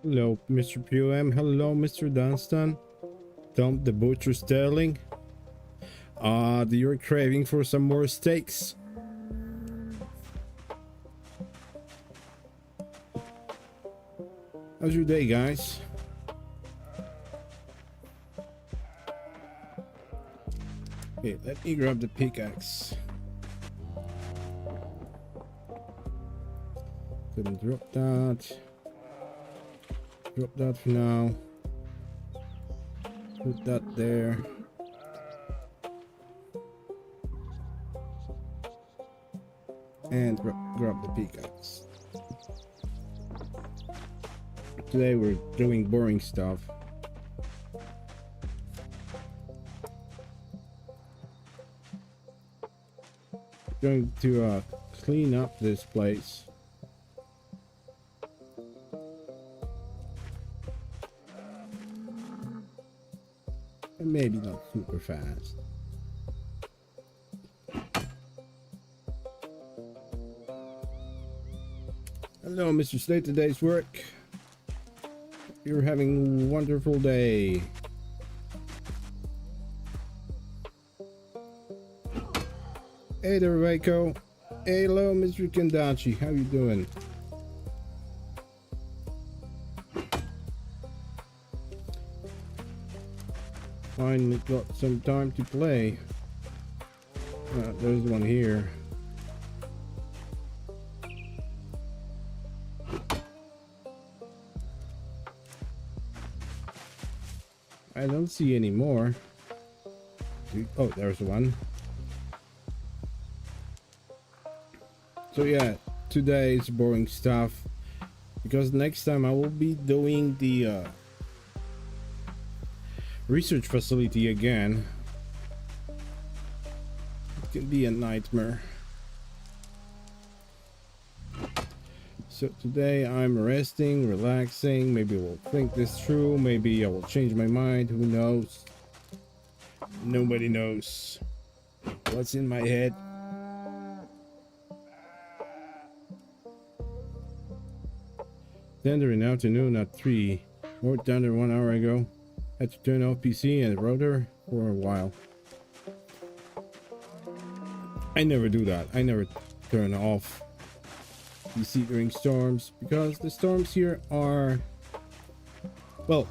Hello, Mr. POM. Hello, Mr. Dunstan. Tom the Butcher Sterling. You're craving for some more steaks. How's your day, guys? Okay, let me grab the pickaxe. Couldn't drop that. Drop that for now. Put that there. And grab the pickaxe. Today we're doing boring stuff. Going to clean up this place. And maybe not super fast. Hello, Mr. Slate. Today's work. You're having a wonderful day. Hey there, Reiko. Hello, Mr. Kendachi. How you doing? Finally got some time to play. There's one here. I don't see any more. Oh, there's one. So yeah, today is boring stuff because next time I will be doing the research facility again. It can be a nightmare. So today I'm resting, relaxing. Maybe we'll think this through. Maybe I will change my mind. Who knows? Nobody knows what's in my head. Thunder in the afternoon at 3. More thunder 1 hour ago. Had to turn off PC and router for a while. I never do that. I never turn off PC during storms because the storms here are, well,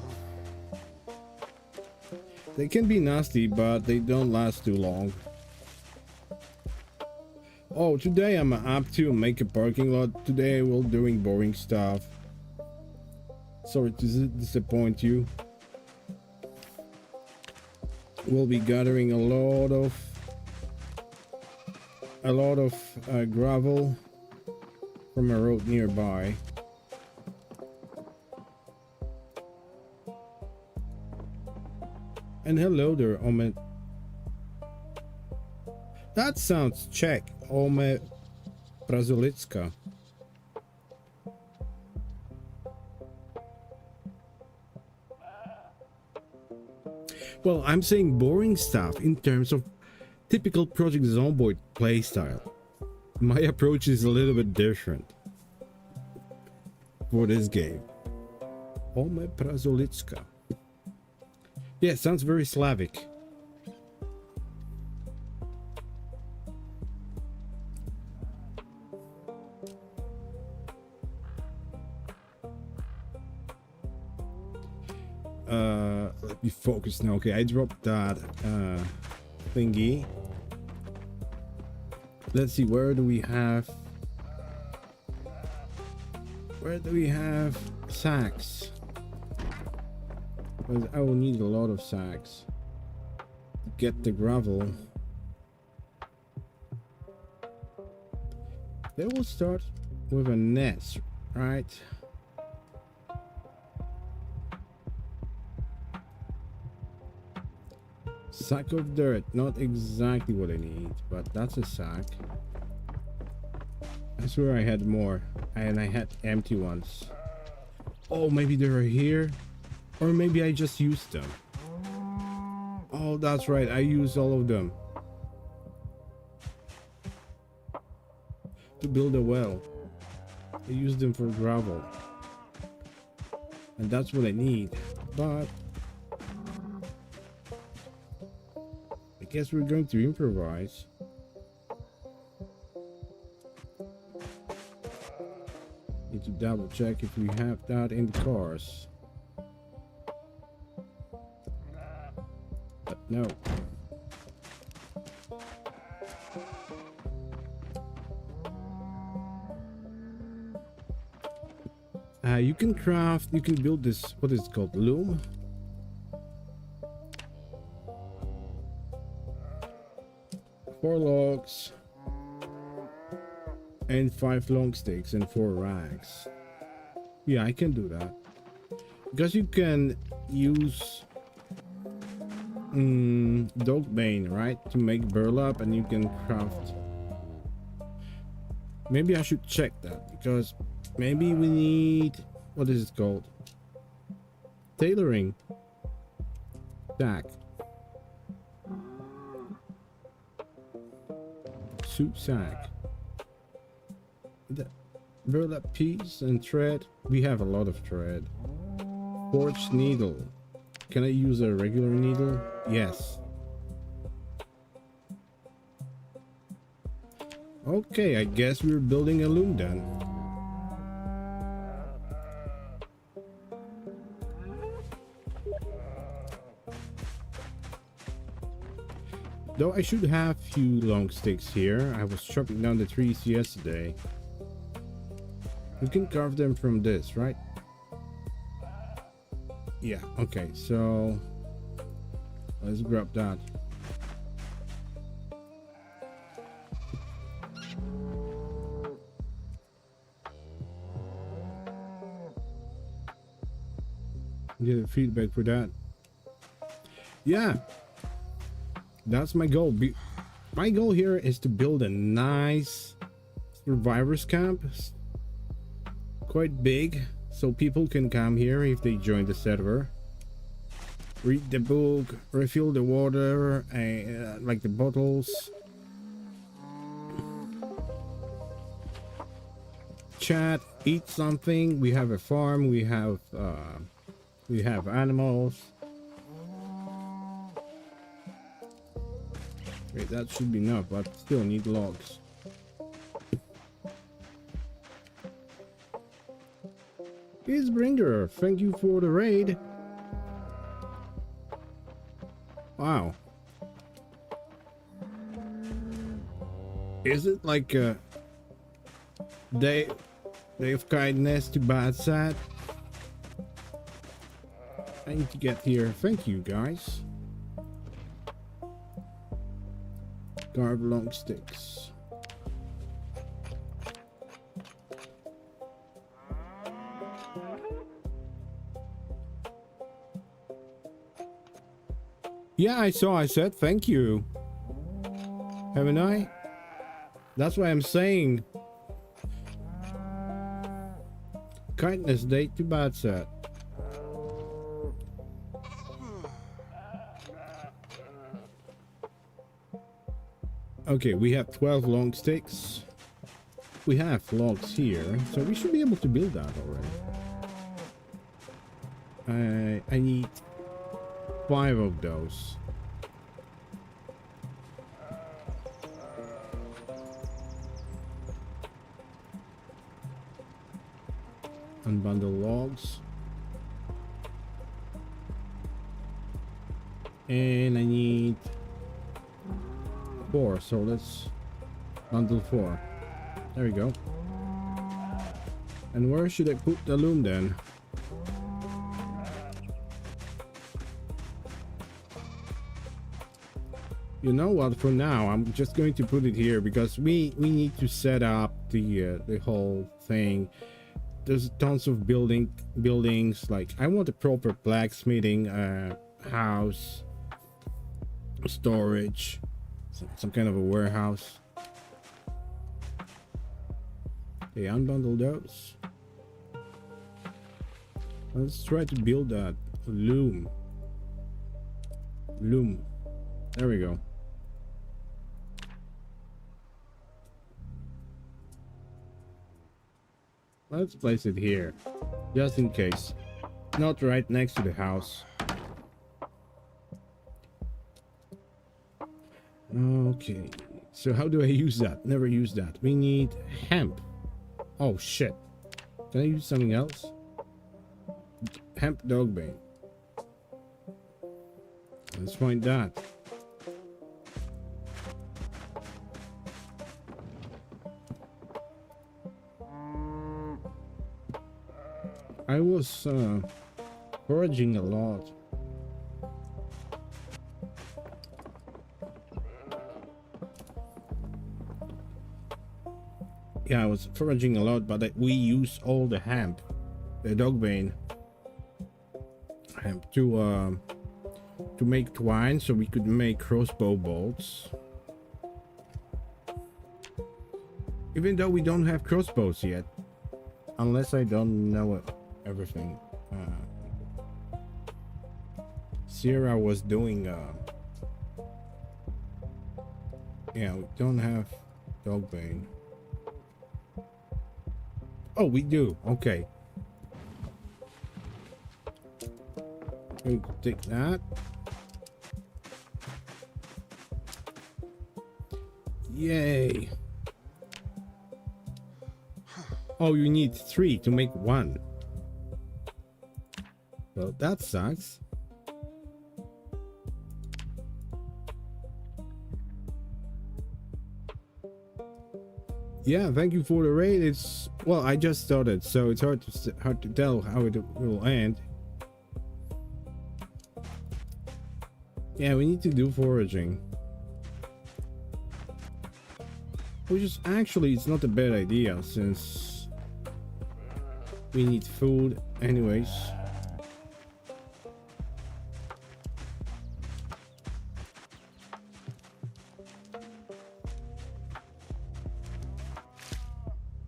they can be nasty, but they don't last too long. Oh, today I'm up to make a parking lot. Today we're doing boring stuff. Sorry to disappoint you. We'll be gathering a lot of gravel from a road nearby. And hello there, Ome. That sounds Czech. Ome Prazolicka. Well, I'm saying boring stuff in terms of typical Project Zomboid playstyle. My approach is a little bit different for this game. Ome Prazolicka. Yeah, sounds very Slavic. Let me focus now. Okay, I dropped that thingy. Let's see, where do we have sacks? Because I will need a lot of sacks to get the gravel. They will start with a nest, right? Sack of dirt, not exactly what I need, but that's a sack. I swear I had more, and I had empty ones. Oh, maybe they are here, or maybe I just used them. Oh, that's right, I used all of them to build a well. I used them for gravel. and that's what I need. But I guess we're going to improvise. Need to double check if we have that in the cars. But no. You can craft, you can build this, what is it called, loom? Four logs and 5 long sticks and 4 rags. Yeah, I can do that because you can use dog bane, right, to make burlap, and you can craft. Maybe I should check that, because maybe we need, what is it called, tailoring sack, suit sack, the burlap piece and thread. We have a lot of thread. Forged needle. Can I use a regular needle? Yes. Okay, I guess we're building a loom then. Though I should have few long sticks here. I was chopping down the trees yesterday. We can carve them from this, right? Yeah, okay, so let's grab that. Get feedback for that. Yeah, that's my goal. My goal here is to build a nice survivors camp, quite big, so people can come here if they join the server, read the book, refill the water, like the bottles, chat, eat something. We have a farm, we have animals. Wait, that should be enough, but still need logs. Bringer, thank you for the raid. Wow. Is it like a day of kindness to bad sad? I need to get here. Thank you, guys. Carve long sticks. Yeah, I said thank you. Haven't I? That's why I'm saying. Kindness day to bad set. Okay, we have 12 long sticks. We have logs here, so we should be able to build that already. I need 5 of those. Unbundle logs. And I need 4, so let's bundle 4. There we go. And where should I put the loom then? You know what, for now I'm just going to put it here because we need to set up the whole thing. There's tons of buildings. Like, I want a proper blacksmithing house, storage, some kind of a warehouse. Okay, unbundle those. Let's try to build that loom. There we go. Let's place it here, just in case. Not right next to the house. Okay. So how do I use that? Never use that. We need hemp. Oh shit. Can I use something else? Hemp dog bane. Let's find that. I was foraging a lot. Yeah, I was foraging a lot, but we use all the hemp, the dog bane hemp to make twine, so we could make crossbow bolts. Even though we don't have crossbows yet, unless I don't know everything. Sierra was doing. Yeah, we don't have dog bane. Oh, we do. Okay. We take that. Yay. Oh, you need 3 to make 1. Well, that sucks. Yeah, thank you for the raid. It's, well, I just started, so it's hard to tell how it will end. Yeah, we need to do foraging, which is actually, it's not a bad idea since we need food anyways.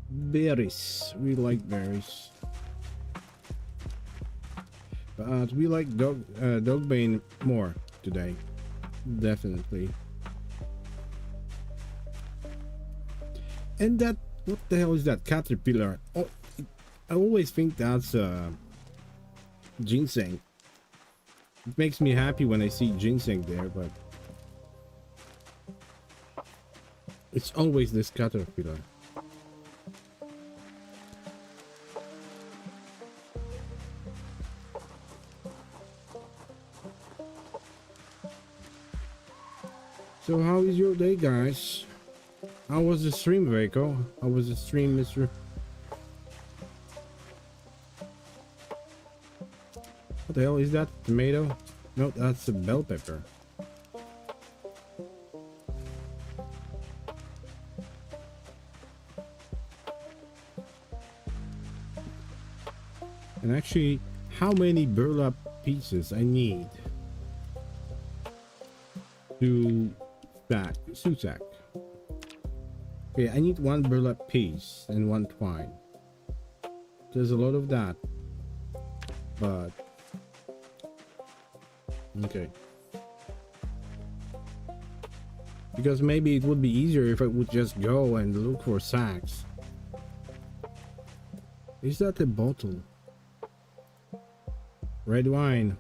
Berries, we like berries, but we like dog bane more today, definitely. And that, what the hell is that caterpillar? Oh, I always think that's ginseng. It makes me happy when I see ginseng there, but it's always this caterpillar. So how is your day, guys? How was the stream, Vaco? How was the stream, Mr.? What the hell is that? Tomato? No, that's a bell pepper. And actually, how many burlap pieces I need to sack? Okay, I need 1 burlap piece and 1 twine. There's a lot of that, but okay. Because maybe it would be easier if I would just go and look for sacks. Is that a bottle? Red wine.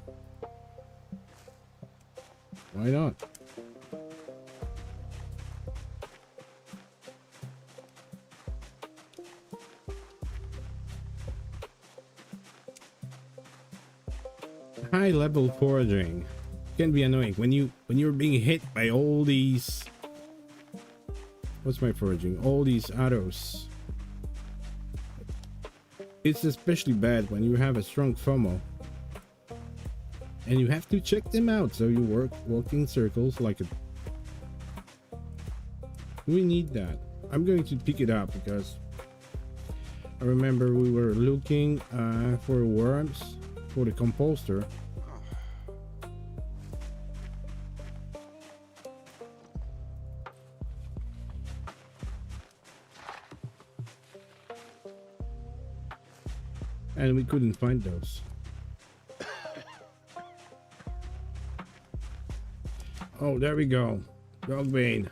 Why not? High level foraging can be annoying when you're being hit by all these, what's my foraging, all these arrows. It's especially bad when you have a strong FOMO and you have to check them out, so you walk in circles like a... We need that. I'm going to pick it up because I remember we were looking for worms for the composter. And we couldn't find those. Oh, there we go. Dog bane.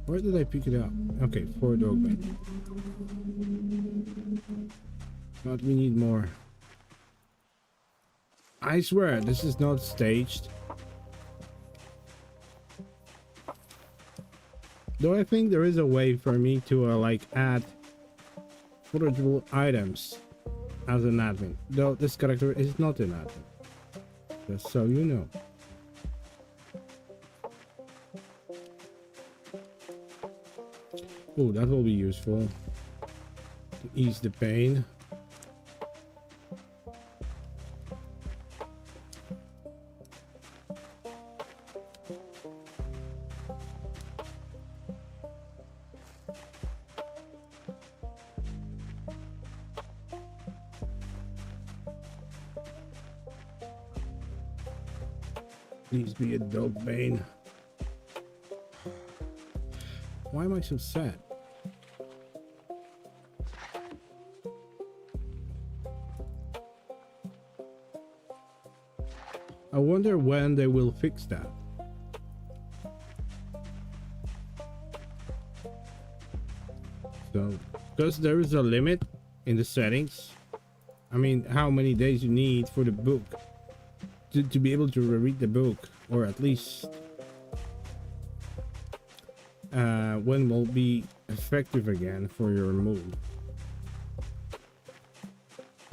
Where did I pick it up? Okay, 4 dog bait. But we need more. I swear, this is not staged. Though I think there is a way for me to like add forageable items as an admin. Though this character is not an admin. Just so you know. Oh, that will be useful to ease the pain. Please be a dog bane. Why am I so sad? I wonder when they will fix that. So, because there is a limit in the settings. I mean, how many days you need for the book to be able to reread the book, or at least when will be effective again for your move.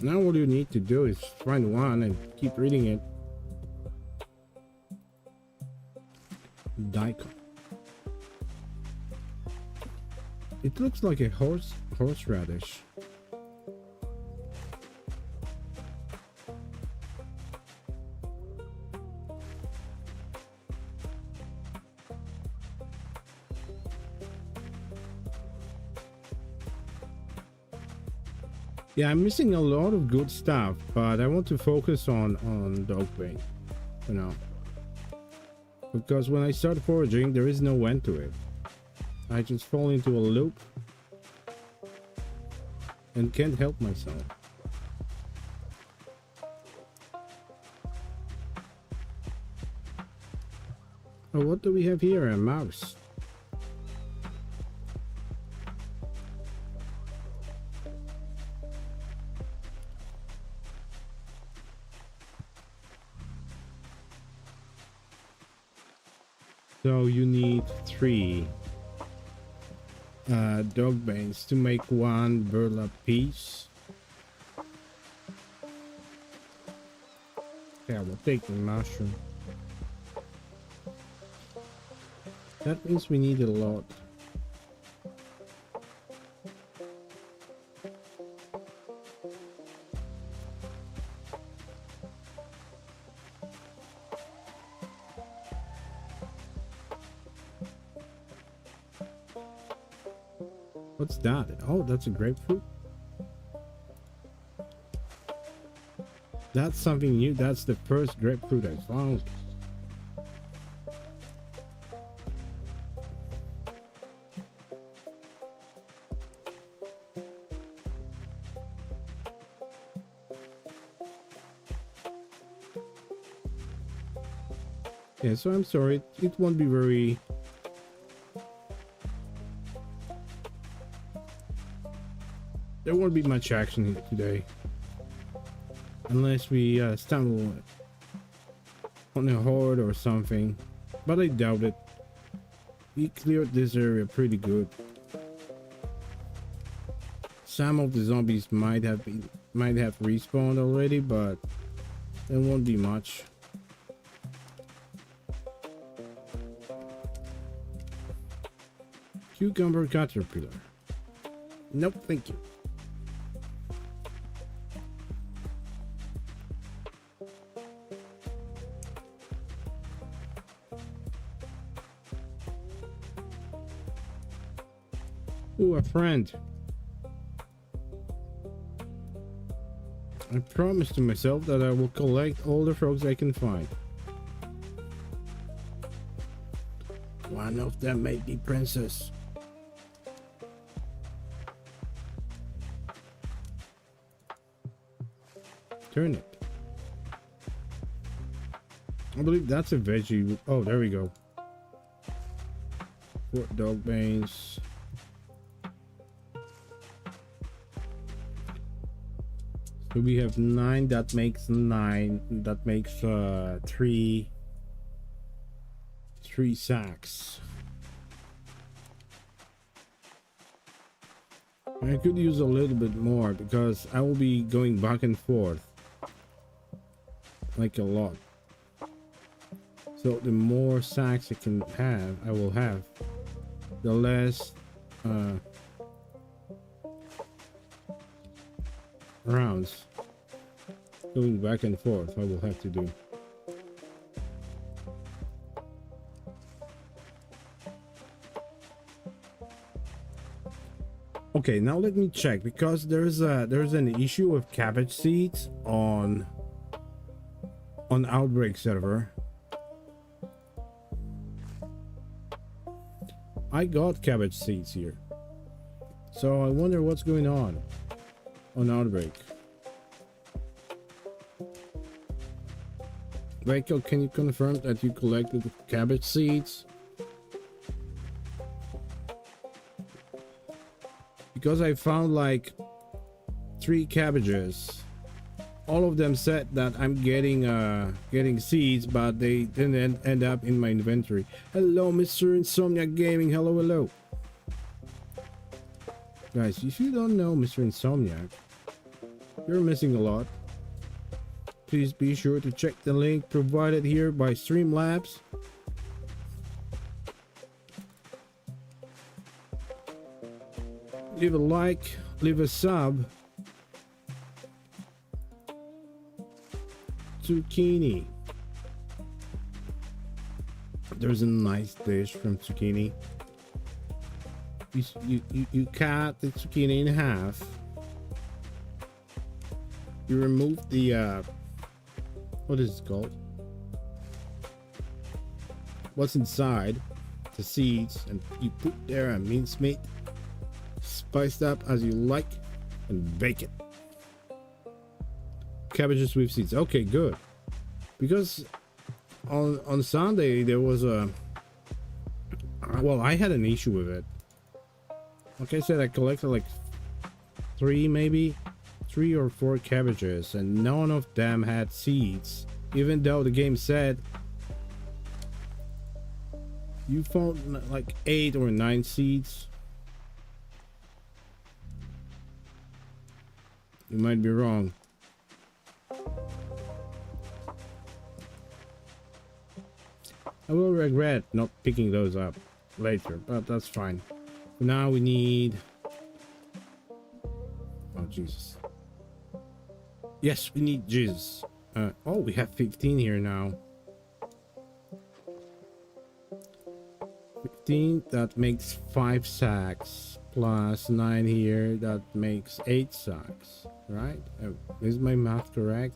Now all you need to do is find one and keep reading it. Daikon. It looks like a horseradish. Yeah, I'm missing a lot of good stuff, but I want to focus on dog bait, you know. Because when I start foraging, there is no end to it. I just fall into a loop and can't help myself. Oh, what do we have here? A mouse. So you need 3 dog banes to make 1 burlap piece. Yeah, we'll take the mushroom. That means we need a lot. What's that? Oh, that's a grapefruit. That's something new. That's the first grapefruit I found. Yeah, so I'm sorry. It won't be very... There won't be much action here today. Unless we stumble on a horde or something. But I doubt it. We cleared this area pretty good. Some of the zombies might have respawned already, but there won't be much. Cucumber caterpillar. Nope, thank you. Ooh, a friend. I promised to myself that I will collect all the frogs I can find. One of them may be princess. Turnip. I believe that's a veggie. Oh, there we go. 4 dog banes. So we have 9, that makes 9, that makes 3 sacks. I could use a little bit more because I will be going back and forth like a lot. So the more sacks I will have, the less rounds going back and forth I will have to do. Okay, now let me check, because there's an issue with cabbage seeds on Outbreak server. I got cabbage seeds here, so I wonder what's going on Outbreak. Rachel, can you confirm that you collected the cabbage seeds? Because I found like 3 cabbages. All of them said that I'm getting seeds, but they didn't end up in my inventory. Hello, Mr. Insomniac Gaming. Hello. Guys, if you don't know Mr. Insomniac, you're missing a lot. Please be sure to check the link provided here by Streamlabs. Leave a like, leave a sub. Zucchini. There's a nice dish from zucchini. You cut the zucchini in half. You remove the what is it called? What's inside? The seeds, and you put there a minced meat, spiced up as you like, and bake it. Cabbages with seeds. Okay, good. Because on Sunday there was a well, I had an issue with it. Like I said, I collected like 3 or 4 cabbages, and none of them had seeds, even though the game said you found like 8 or 9 seeds. You might be wrong. I will regret not picking those up later, but that's fine. For now we need... Oh, Jesus. Yes, we need Jesus. Oh, we have 15 here now. 15, that makes 5 sacks. Plus 9 here, that makes 8 sacks. Right? Is my math correct?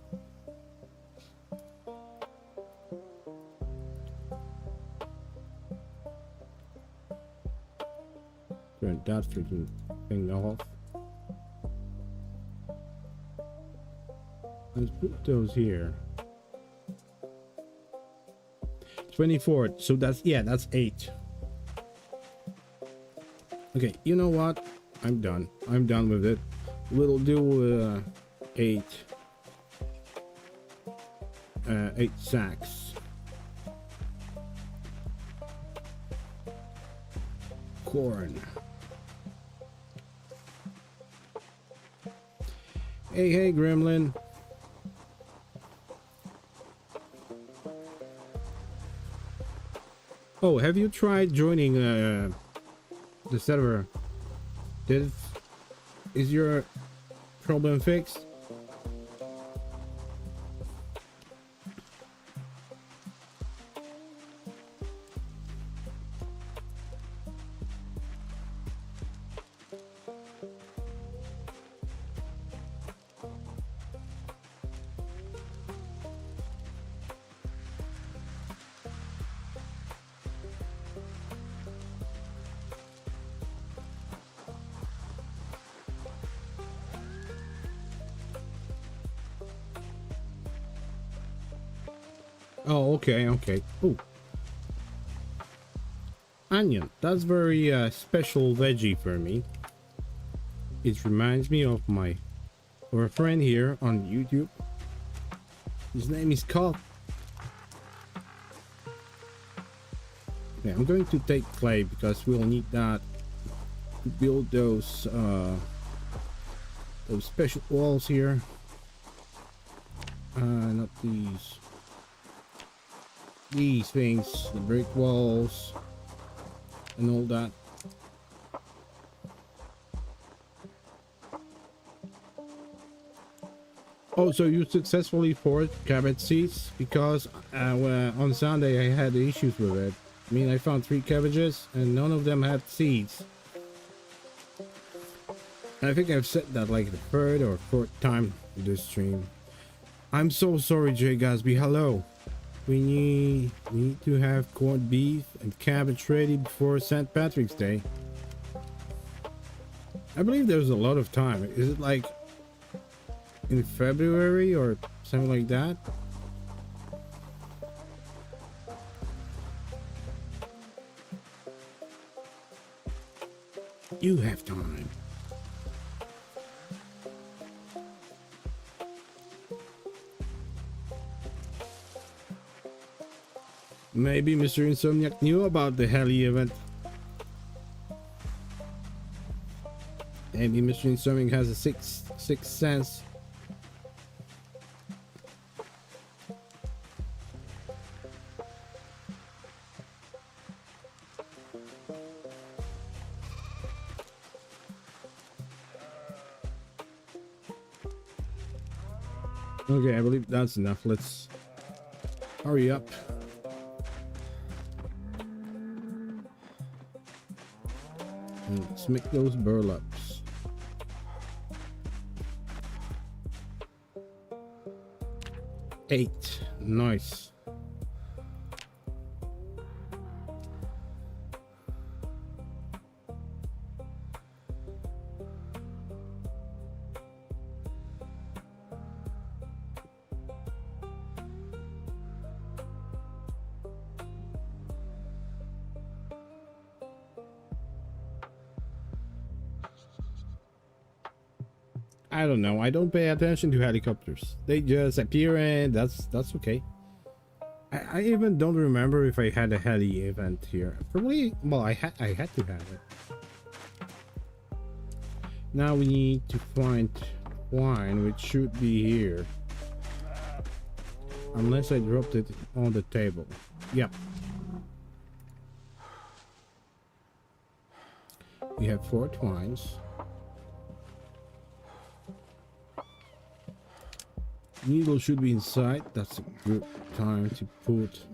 Turn that freaking thing off. Let's put those here. 24. So that's, yeah, that's 8. Okay, you know what? I'm done. I'm done with it. We'll do 8 sacks. Corn. Hey, Gremlin. Oh, have you tried joining the server? Is your problem fixed? Oh, okay. Oh. Onion. That's very special veggie for me. It reminds me of our friend here on YouTube. His name is Carl. Yeah, I'm going to take clay because we'll need that to build those special walls here. Not these things, the brick walls and all that. Oh, so you successfully foraged cabbage seeds? Because on Sunday I had issues with it. I mean, I found 3 cabbages and none of them had seeds. I think I've said that like the 3rd or 4th time in this stream. I'm so sorry, Jay Gasby. Hello. We need to have corned beef and cabbage ready before St. Patrick's Day. I believe there's a lot of time. Is it like in February or something like that? You have time. Maybe Mr. Insomniac knew about the heli event. Maybe Mr. Insomniac has a sixth sense. Okay, I believe that's enough. Let's hurry up. And let's make those burlaps. Eight. Nice. I don't know. I don't pay attention to helicopters. They just appear and that's okay. I even don't remember if I had a heli event here. Probably, well, I had to have it. Now we need to find wine, which should be here. Unless I dropped it on the table. Yep. We have 4 twines. Needle should be inside. That's a good time to put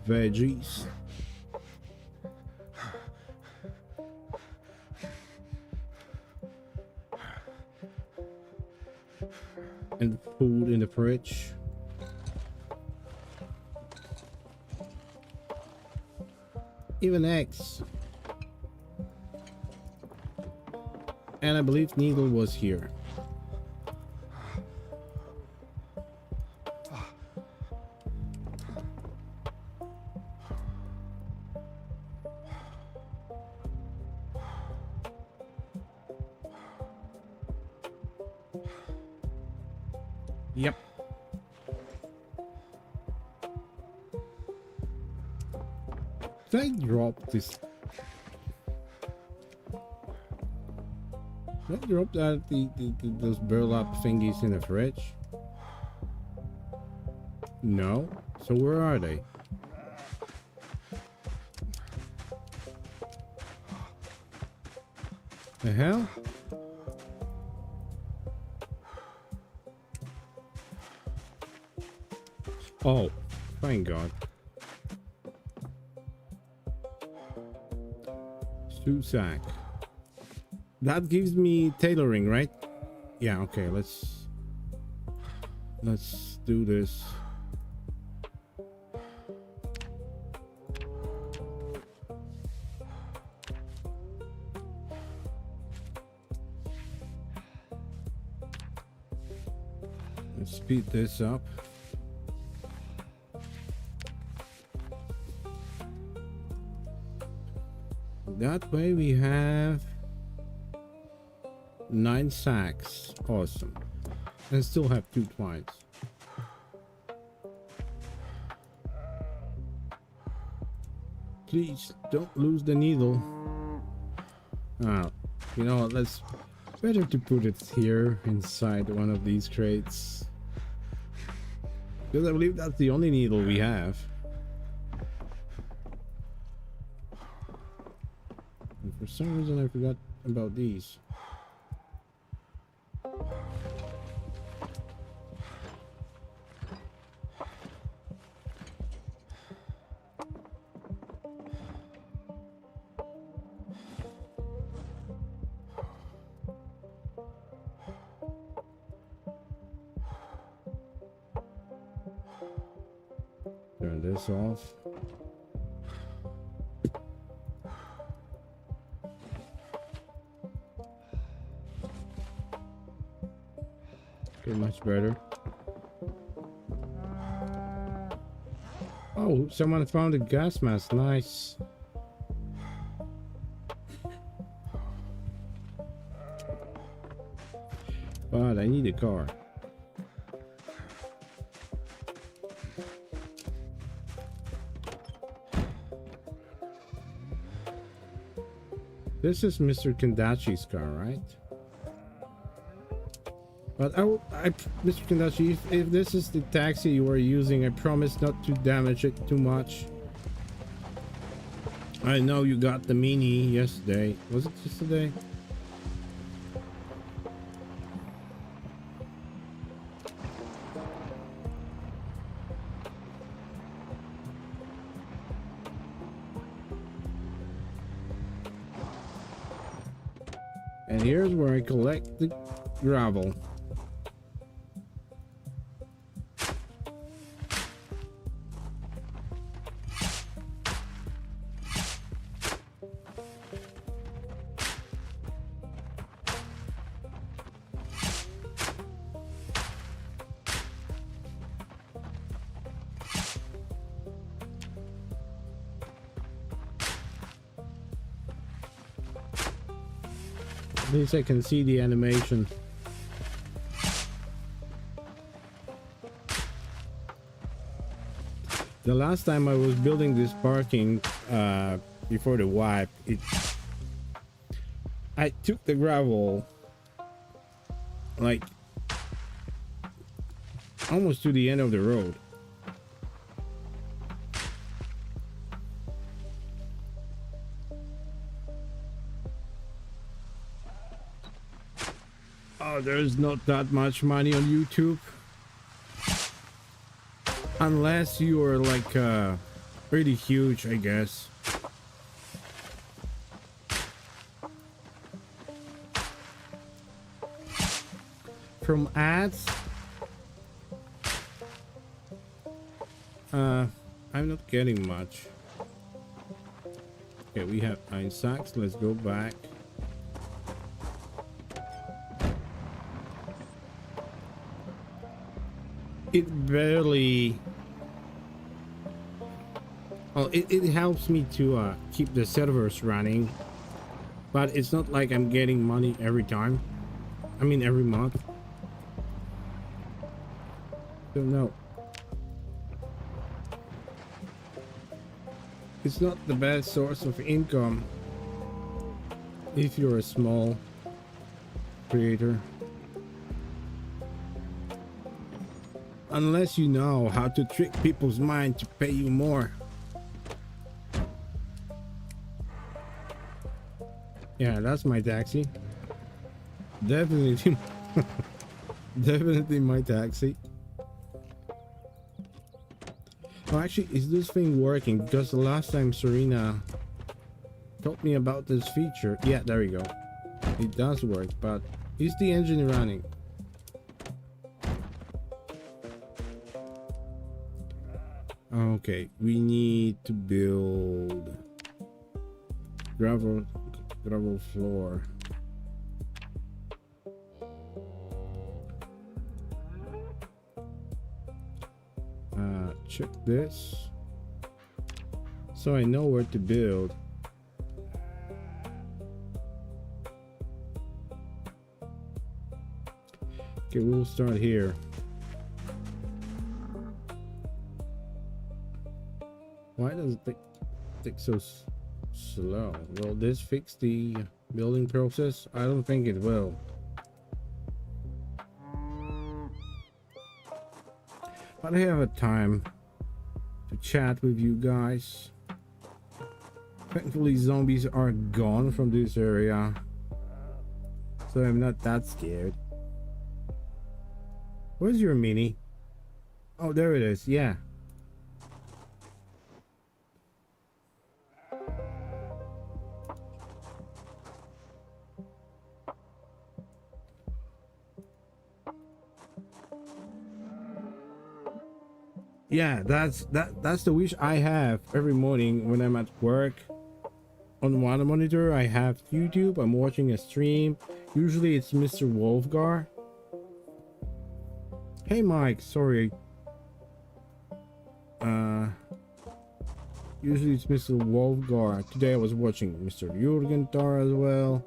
veggies. And food in the fridge. Even eggs. And I believe Needle was here. Yep. Did I drop this? Did I drop that those burlap thingies in the fridge? No. So where are they? The hell? Oh, thank God. Stew sack. That gives me tailoring, right? Yeah, okay, let's do this. Let's speed this up. That way we have 9 sacks. Awesome. And still have 2 twines. Please don't lose the needle. You know what, let's better to put it here inside one of these crates, because I believe that's the only needle we have. And for some reason I forgot about these. Turn this off. Okay, much better. Oh, someone found a gas mask. Nice. But I need a car. This is Mr. Kandachi's car, right? But Mr. Kandachi, if this is the taxi you are using, I promise not to damage it too much. I know you got the Mini yesterday. Was it yesterday? And here's where I collect the gravel. At least I can see the animation. The last time I was building this parking before the wipe, I took the gravel like almost to the end of the road. Oh, there's not that much money on YouTube. Unless you are like pretty huge, I guess. From ads, I'm not getting much. Okay, we have 9 sacks. Let's go back. It barely... Oh, it helps me to keep the servers running, but it's not like I'm getting money every time. I mean every month. So no, it's not the best source of income if you're a small creator. Unless you know how to trick people's mind to pay you more. Yeah, that's my taxi. Definitely, definitely my taxi. Oh, actually, is this thing working? Because the last time Serena told me about this feature. Yeah, there we go. It does work, but is the engine running? Okay, we need to build gravel floor. Check this so I know where to build. Okay, we'll start here. Why does it take so slow? Will this fix the building process? I don't think it will. But I have a time to chat with you guys. Thankfully, zombies are gone from this area, so I'm not that scared. Where's your mini? Oh, there it is. Yeah. Yeah, that's the wish I have every morning when I'm at work. On one monitor I have YouTube, I'm watching a stream. Usually it's Mr. Wolfgar. Hey Mike, sorry. Usually it's Mr. Wolfgar. Today I was watching Mr. Jurgentar as well.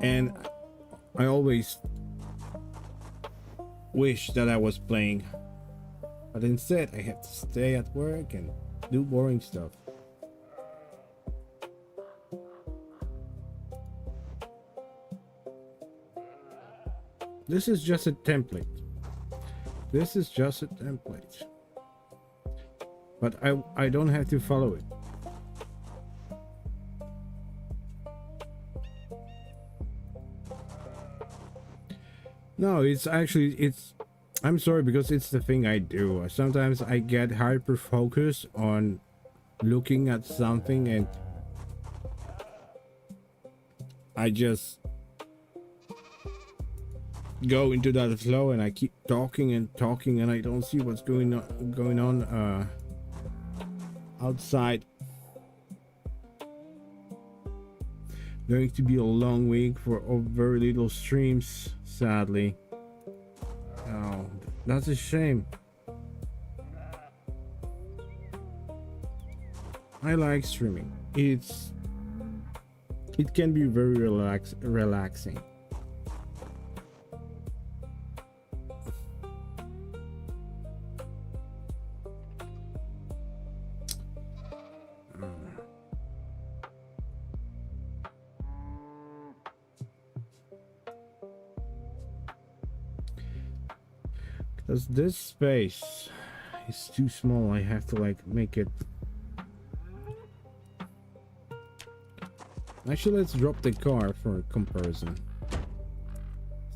And I always wish that I was playing, but instead I have to stay at work and do boring stuff. This is just a template. This is just a template. But I don't have to follow it. No, it's I'm sorry, because it's the thing I do. Sometimes I get hyper focused on looking at something and I just go into that flow and I keep talking and talking and I don't see what's going on outside. Going to be a long week for very little streams, sadly. Oh, that's a shame. I like streaming. It can be very relaxing. Because this space is too small, I have to like make it. Actually, let's drop the car for a comparison,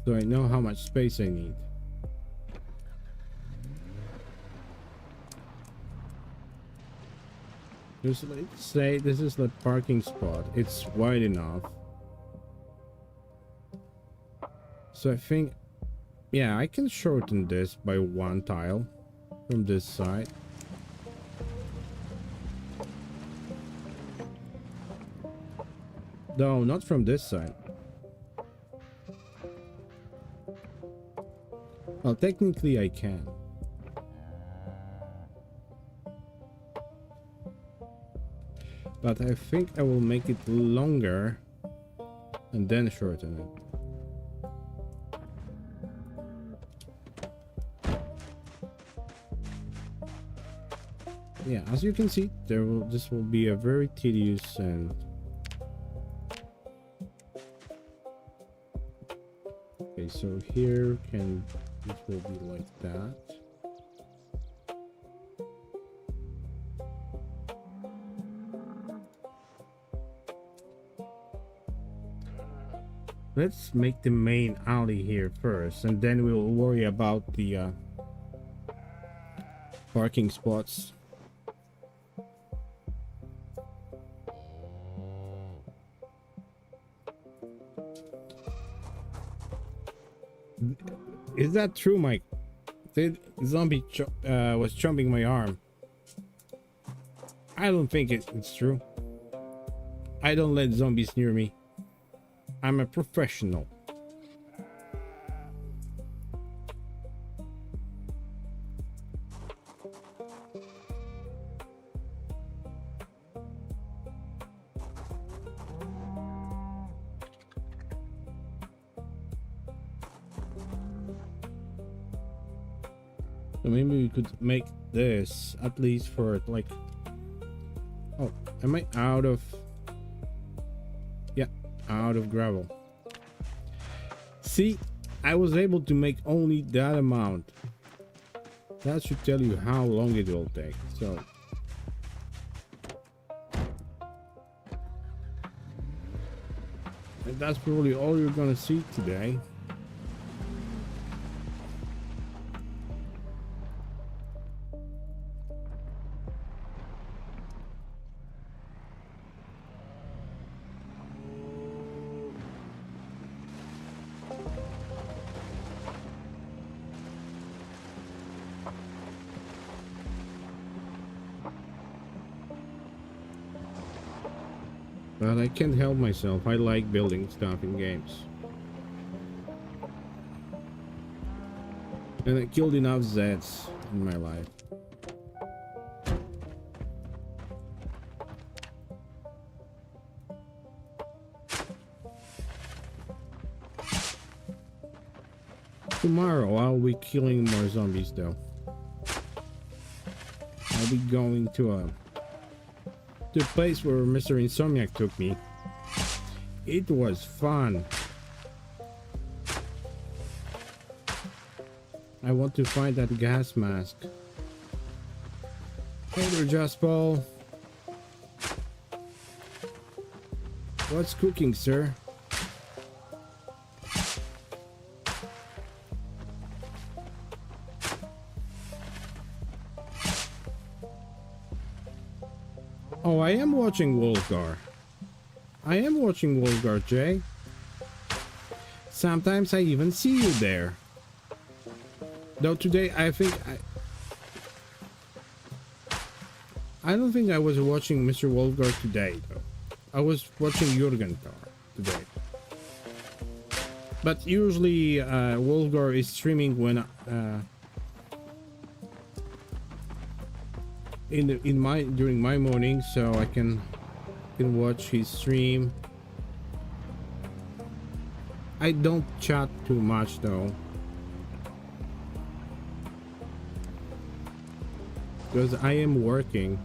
so I know how much space I need. Just let's say this is the parking spot. It's wide enough, so I think, yeah, I can shorten this by one tile from this side. No, not from this side. Well, technically I can. But I think I will make it longer and then shorten it. Yeah, as you can see, this will be a very tedious and okay, so here this will be like that. Let's make the main alley here first, and then we'll worry about the parking spots. Is that true, Mike? The zombie was chomping my arm. I don't think it's true. I don't let zombies near me. I'm a professional. So maybe we could make this at least for like. Oh, am I out of? Yeah, out of gravel. See, I was able to make only that amount. That should tell you how long it will take. So. And that's probably all you're gonna see today. But I can't help myself. I like building stuff in games. And I killed enough Zeds in my life. Tomorrow I'll be killing more zombies though. I'll be going to a place where Mr. Insomniac took me. It was fun. I want to find that gas mask. Hey there, Jaspal. What's cooking, sir? Oh, I am watching Wolfgar. I am watching Wolfgar, Jay. Sometimes I even see you there. Though today I think I don't think I was watching Mr. Wolfgar today though. I was watching Jurgentar today. But usually Wolfgar is streaming when during my morning, so I can watch his stream. I don't chat too much though, because I am working.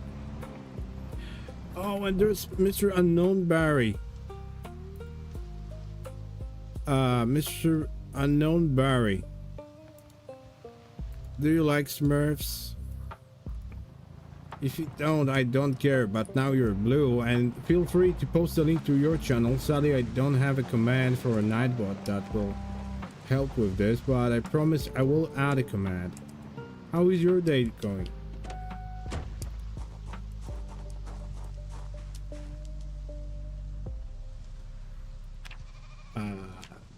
Oh, and there's Mr. Unknown Barry. Mr. Unknown Barry, do you like Smurfs? If you don't, I don't care, but now you're blue, and feel free to post a link to your channel. Sadly, I don't have a command for a nightbot that will help with this, but I promise I will add a command. How is your day going?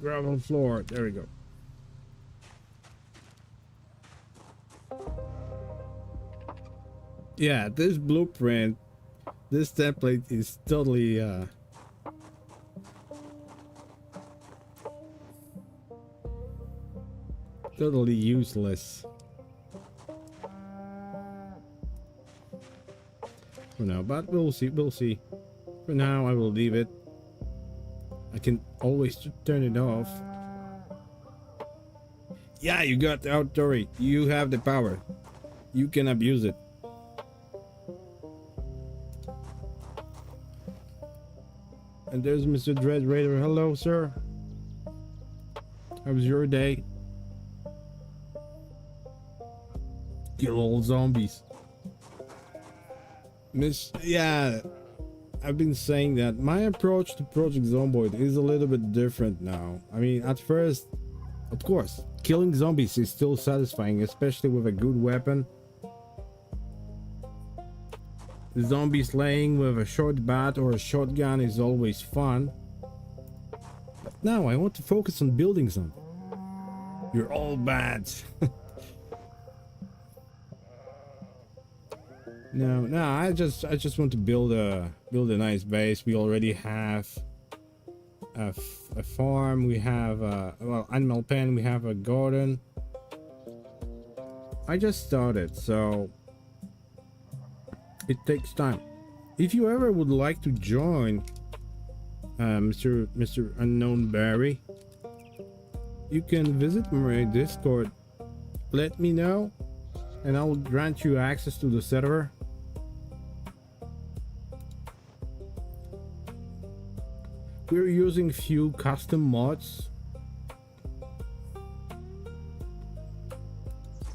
Gravel floor, there we go. Yeah, this blueprint, this template is totally totally useless for now, but we'll see. For now I will leave it. I can always turn it off. Yeah, you got the outdoory. You have the power. You can abuse it. And there's Mr. Dread Raider. Hello, sir. How was your day? Kill all zombies. Yeah, I've been saying that my approach to Project Zomboid is a little bit different now. I mean, at first, of course, killing zombies is still satisfying, especially with a good weapon. Zombie slaying with a short bat or a shotgun is always fun. But now I want to focus on building something. You're all bad. No, I just want to build a nice base. We already have a farm. We have well, animal pen. We have a garden. I just started, so it takes time. If you ever would like to join Mr. Unknown Barry, you can visit my Discord. Let me know. and I will grant you access to the server. We're using few custom mods.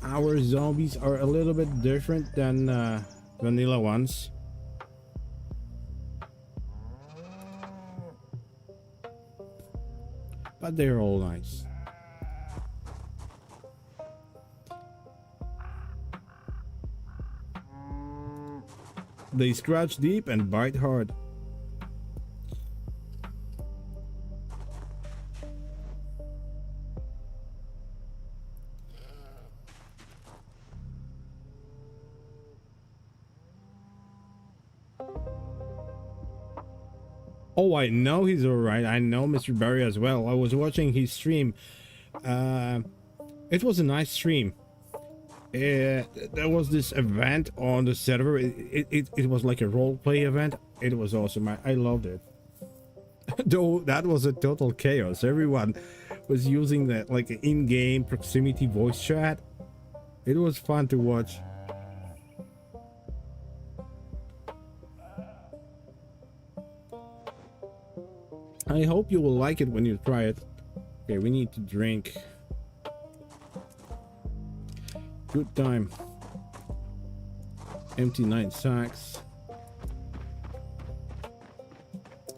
Our zombies are a little bit different than vanilla ones. But they're all nice. They scratch deep and bite hard. Oh, I know he's alright. I know Mr. Barry as well. I was watching his stream. It was a nice stream. There was this event on the server. It was like a roleplay event. It was awesome. I loved it. Though that was a total chaos. Everyone was using that like an in-game proximity voice chat. It was fun to watch. I hope you will like it when you try it. Okay, we need to drink. Good time. Empty 9 sacks.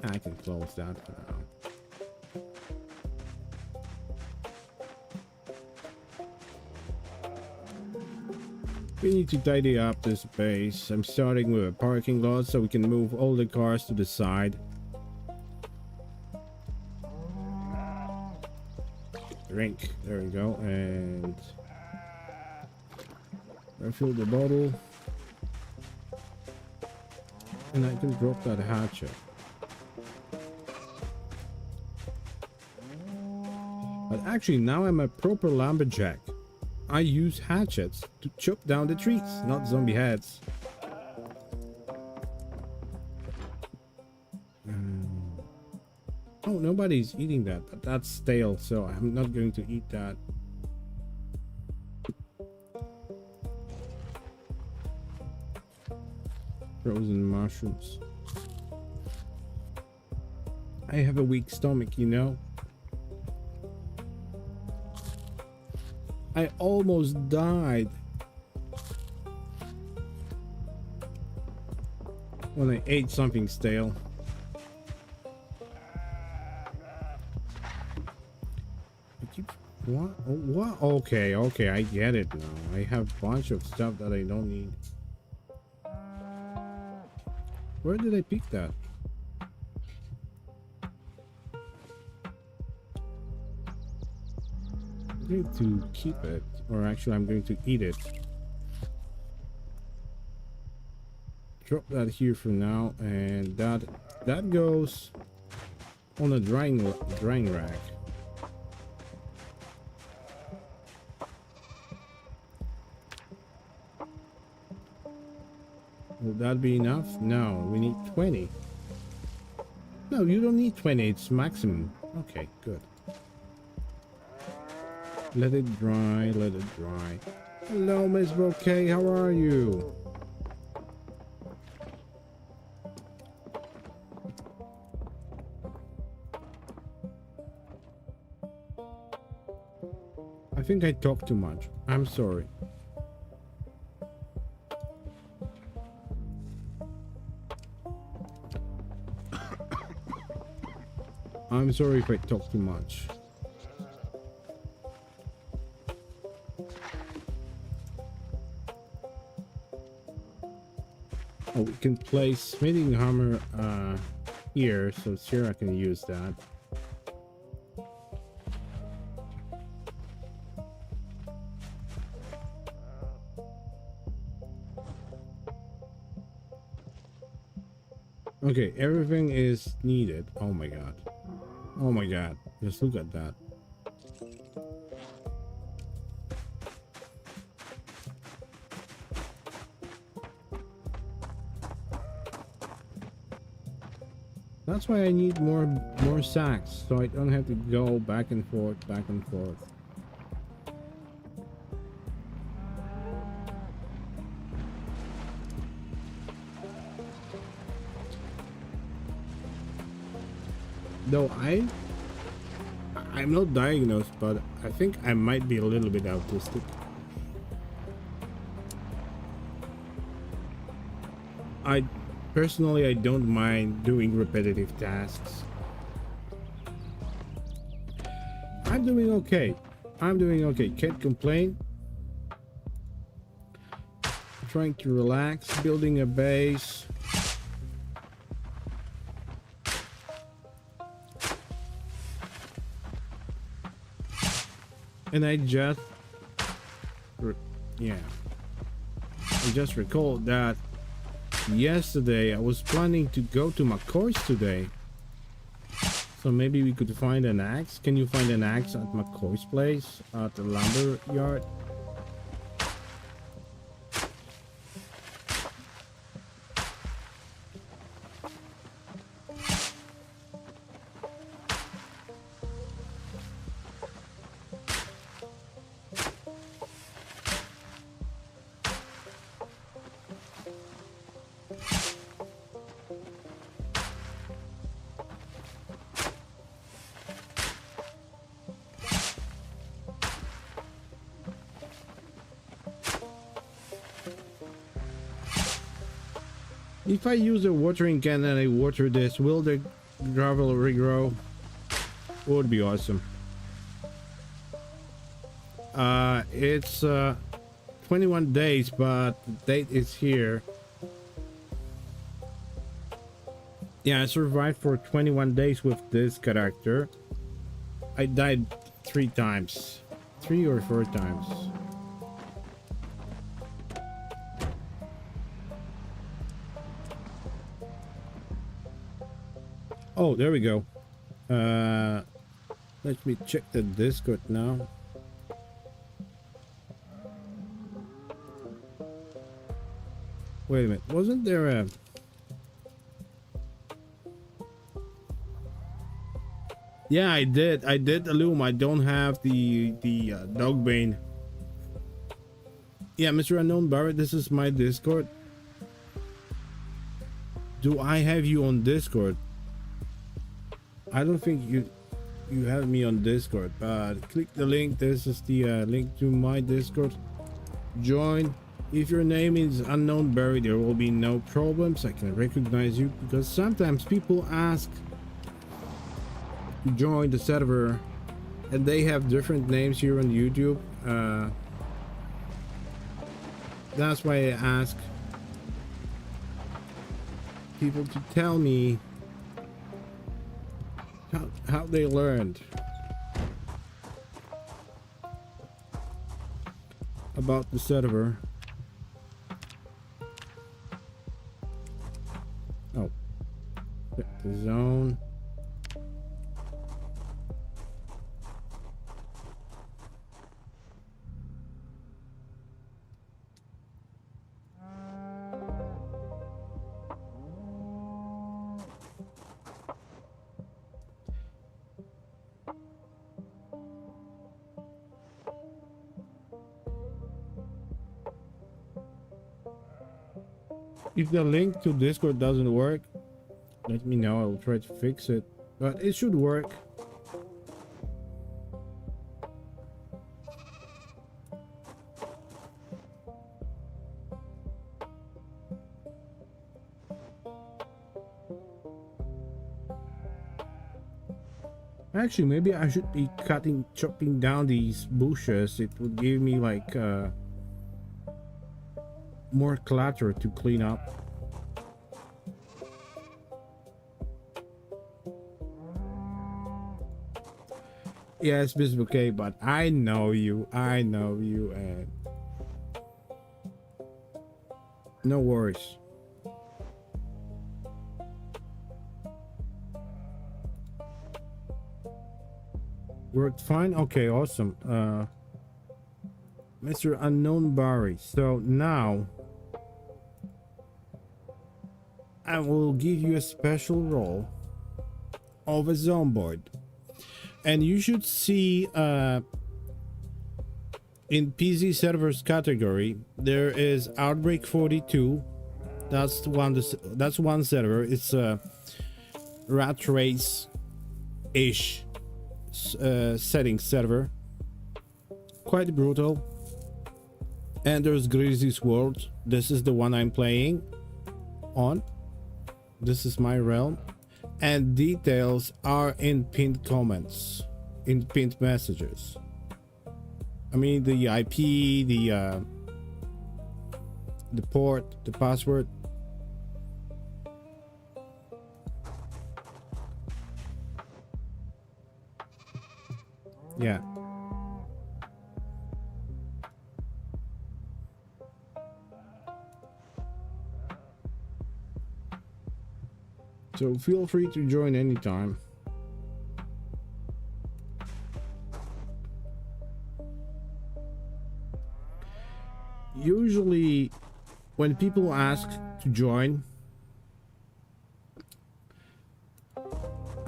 I can close that for now. We need to tidy up this base. I'm starting with a parking lot so we can move all the cars to the side. Drink. There we go. And refill the bottle. And I can drop that hatchet. But actually now I'm a proper lumberjack. I use hatchets to chop down the trees, not zombie heads. Oh, nobody's eating that, but that's stale, so I'm not going to eat that. Frozen mushrooms. I have a weak stomach, you know. I almost died when I ate something stale. What? What? Okay, okay, I get it now. I have a bunch of stuff that I don't need. Where did I pick that? I'm going to keep it, or actually I'm going to eat it. Drop that here for now, and that goes on a drying rack. Will that be enough? No, we need 20. No, you don't need 20, it's maximum. Okay, good. Let it dry, let it dry. Hello, Miss Bouquet, how are you? I think I talk too much. I'm sorry. I'm sorry if I talk too much. Oh, we can place smithing hammer here, so sure I can use that. Okay, everything is needed. Oh my god. Oh my god, just look at that. That's why I need more sacks, so I don't have to go back and forth, back and forth. Though I'm not diagnosed, but I think I might be a little bit autistic. I personally, I don't mind doing repetitive tasks. I'm doing okay. I'm doing okay. Can't complain. Trying to relax, building a base. And I just recalled that yesterday I was planning to go to my course today. So maybe we could find an axe. Can you find an axe at McCoy's place at the lumber yard? If I use a watering can and I water this, will the gravel regrow? Would be awesome. It's 21 days, but the date is here. Yeah, I survived for 21 days with this character. I died 3 times. 3 or 4 times. Oh, there we go. Let me check the Discord now. Wait a minute. Wasn't there a... Yeah, I did the loom. I don't have the dog bane. Yeah, Mr. Unknown Barrett, this is my Discord. Do I have you on Discord? I don't think you have me on Discord, but click the link. This is the link to my Discord. Join. If your name is Unknown Barry, there will be no problems. I can recognize you because sometimes people ask to join the server and they have different names here on YouTube. That's why I ask people to tell me how they learned about the server. Oh, the zone. If the link to Discord doesn't work, let me know. I will try to fix it, but it should work. Actually, maybe I should be chopping down these bushes. It would give me like more clutter to clean up. Yes, Miss Bouquet, but I know you, and no worries. Worked fine. Okay, awesome. Mr. Unknown Barry. So now I will give you a special role of a Zomboid. And you should see in PC servers category there is Outbreak 42. That's one server. It's a rat race ish setting server. Quite brutal. And there's Grizzly's World. This is the one I'm playing on. This is my realm. And details are in pinned comments, in pinned messages. I mean the IP, the port, the password. Yeah. So feel free to join anytime. Usually when people ask to join,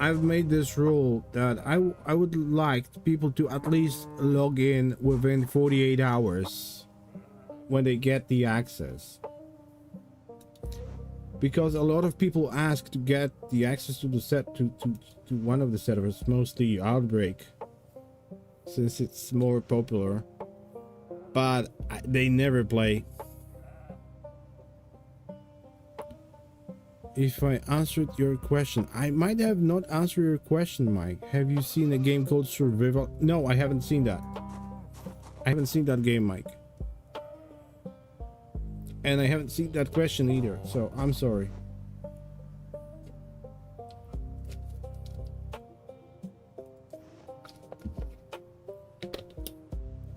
I've made this rule that I would like people to at least log in within 48 hours when they get the access. Because a lot of people ask to get the access to the set to one of the servers, mostly Outbreak, since it's more popular, but they never play. If I answered your question, I might have not answered your question, Mike. Have you seen a game called Survival? No, I haven't seen that. I haven't seen that game, Mike. And I haven't seen that question either, so I'm sorry.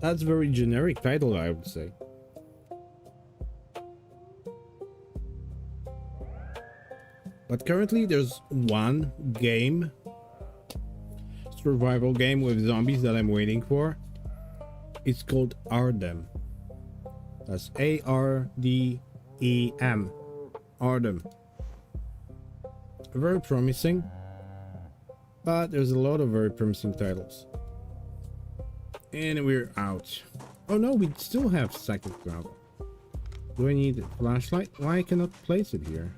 That's a very generic title, I would say. But currently there's one game, survival game with zombies that I'm waiting for. It's called Ardem. That's A-R-D-E-M. Ardem. Very promising. But there's a lot of very promising titles. And we're out. Oh no, we still have second gravel. Do I need a flashlight? Why I cannot place it here?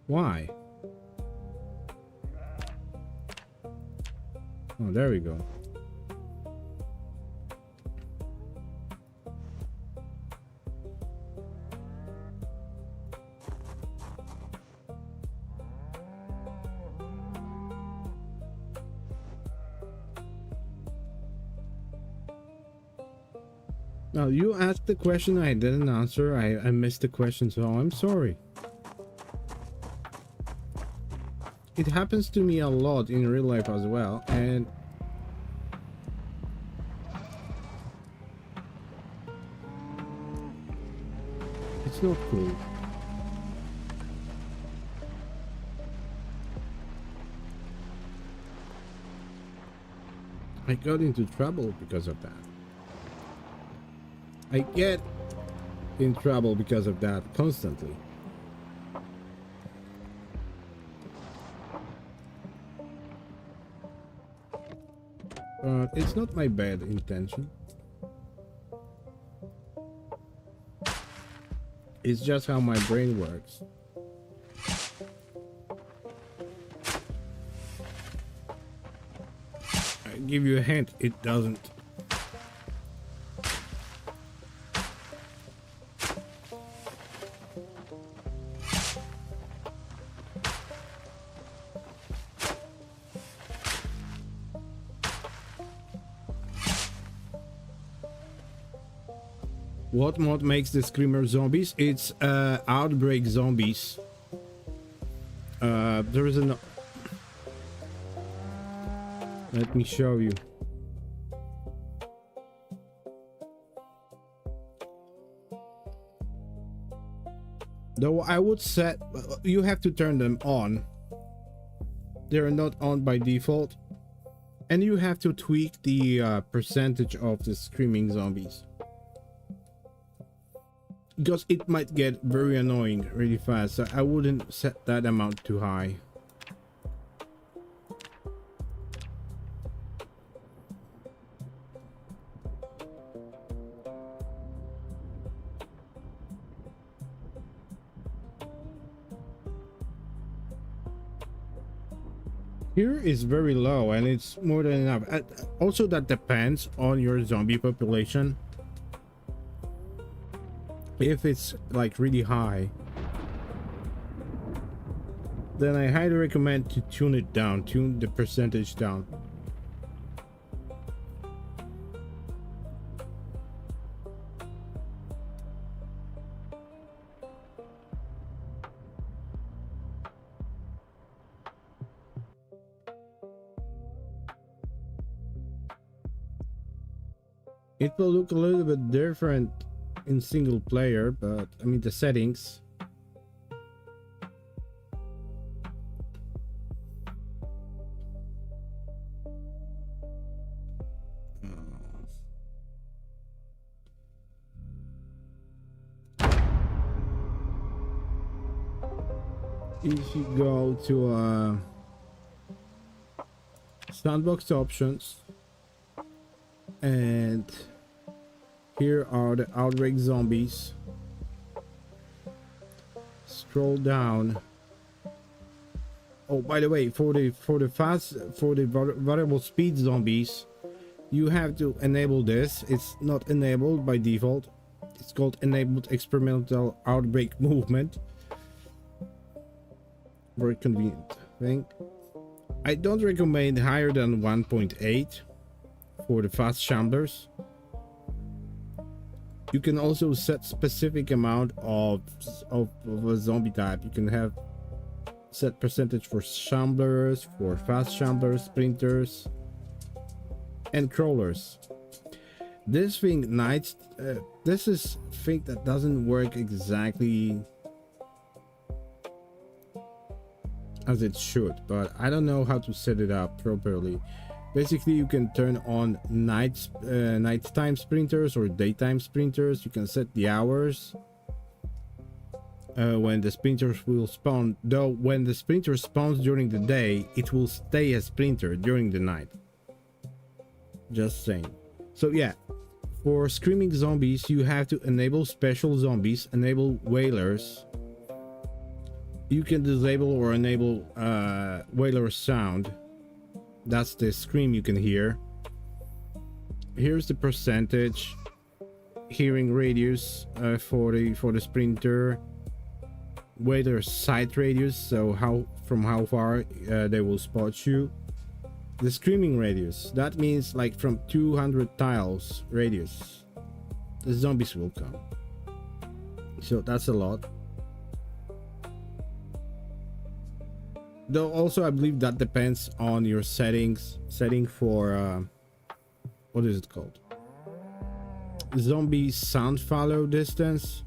Why? Oh, there we go. Now, you asked the question I didn't answer. I missed the question, so I'm sorry. It happens to me a lot in real life as well, and it's not cool. I got into trouble because of that. I get in trouble because of that constantly. But it's not my bad intention. It's just how my brain works. I give you a hint, it doesn't. What mod makes the screamer zombies? It's Outbreak zombies. There is an. Let me show you. Though I would set, you have to turn them on. They're not on by default, and you have to tweak the percentage of the screaming zombies. Because it might get very annoying really fast, so I wouldn't set that amount too high. Here is very low and it's more than enough. Also, that depends on your zombie population. If it's like really high, then I highly recommend to tune it down, tune the percentage down. It will look a little bit different in single player, but I mean the settings. If you go to sandbox options, and here are the outbreak zombies. Scroll down. Oh, by the way, for the variable speed zombies, you have to enable this. It's not enabled by default. It's called enabled experimental outbreak movement. Very convenient thing. I don't recommend higher than 1.8 for the fast shamblers. You can also set specific amount of a zombie type. You can have set percentage for shamblers, for fast shamblers, sprinters, and crawlers. This thing this is thing that doesn't work exactly as it should, but I don't know how to set it up properly. Basically, you can turn on nighttime sprinters or daytime sprinters. You can set the hours when the sprinters will spawn. Though when the sprinter spawns during the day, it will stay a sprinter during the night. Just saying. So yeah, for screaming zombies, you have to enable special zombies, enable whalers. You can disable or enable whaler sound. That's the scream you can hear. Here's the percentage, hearing radius for the sprinter, whaler sight radius, so from how far they will spot you. The screaming radius, that means like from 200 tiles radius the zombies will come. So that's a lot. Though also I believe that depends on your setting for what is it called, zombie sound follow distance.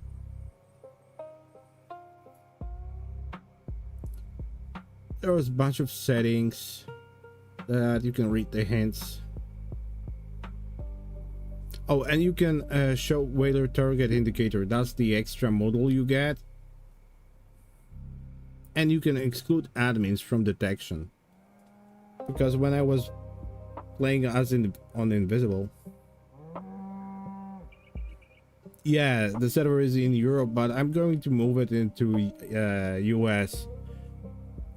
There's a bunch of settings that you can read the hints. Oh, and you can show whaler target indicator. That's the extra model you get. And you can exclude admins from detection, because when I was playing as on Invisible, yeah, the server is in Europe, but I'm going to move it into US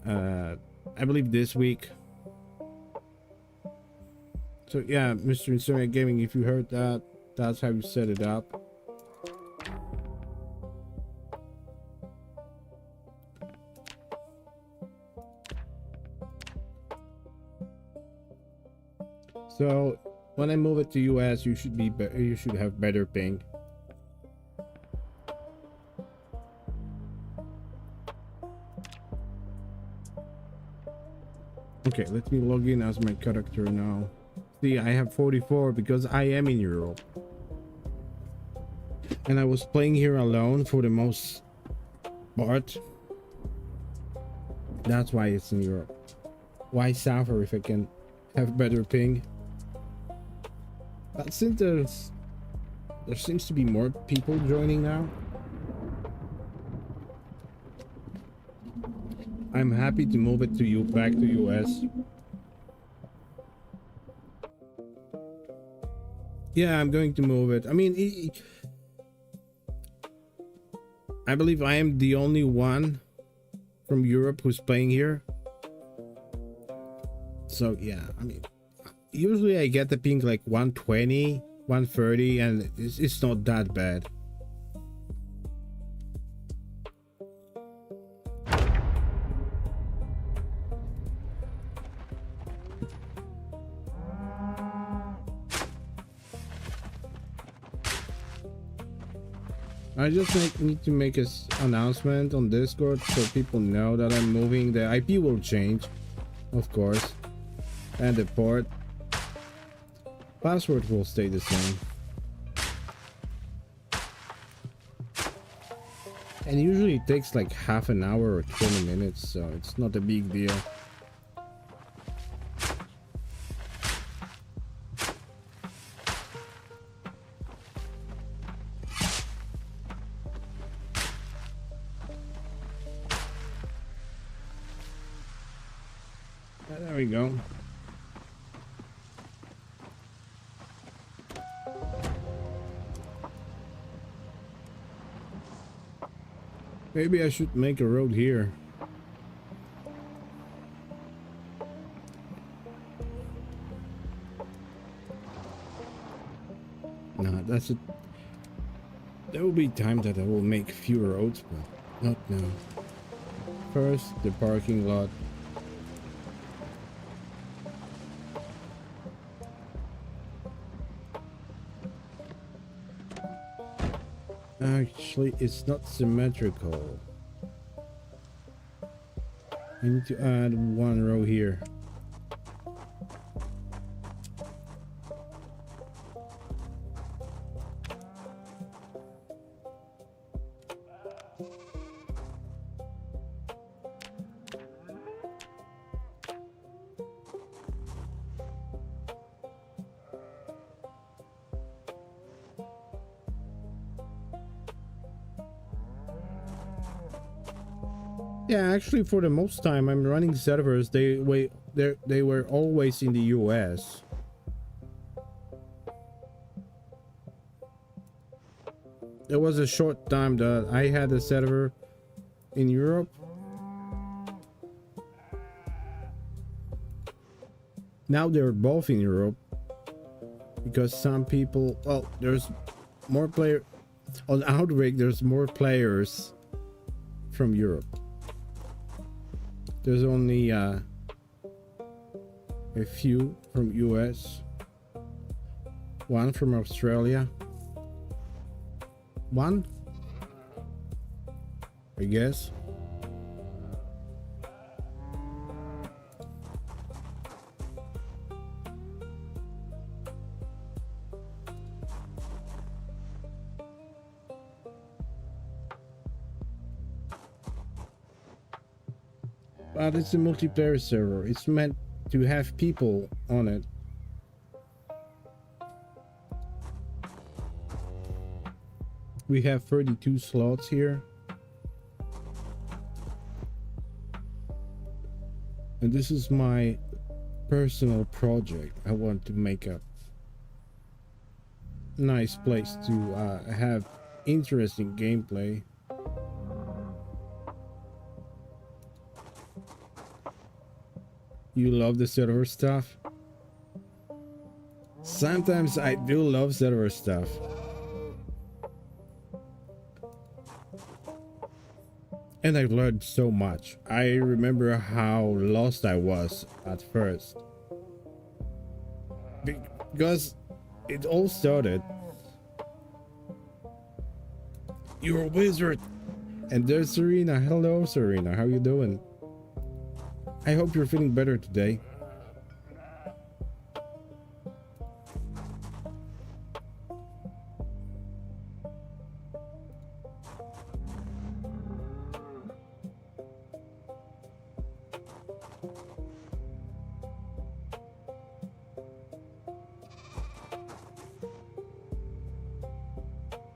I believe this week. So yeah, Mr. Insomnia Gaming, if you heard that, that's how you set it up. So when I move it to US, you should have better ping. Okay, let me log in as my character now. See, I have 44 because I am in Europe. And I was playing here alone for the most part. That's why it's in Europe. Why suffer if I can have better ping? But since there seems to be more people joining now, I'm happy to move it to back to US. Yeah, I'm going to move it. I mean, I believe I am the only one from Europe who's playing here. So yeah, I mean, usually I get the ping like 120, 130, and it's not that bad. I just need to make an announcement on Discord so people know that I'm moving. The IP will change, of course, and the port. Password will stay the same. And usually it takes like half an hour or 20 minutes, so it's not a big deal. There we go. Maybe I should make a road here. No, that's it. There will be time that I will make fewer roads, but not now. First, the parking lot. Actually, it's not symmetrical. I need to add one row here. Yeah, actually, for the most time I'm running servers, they were always in the US. There was a short time that I had a server in Europe. Now they're both in Europe because some people, well, there's more player on Outbreak. There's more players from Europe. There's only a few from US, one from Australia, one, I guess. But it's a multiplayer server. It's meant to have people on it. We have 32 slots here. And this is my personal project. I want to make a nice place to have interesting gameplay. You love the server stuff? Sometimes I do love server stuff. And I've learned so much. I remember how lost I was at first. Because it all started. You're a wizard. And there's Serena. Hello, Serena. How you doing? I hope you're feeling better today.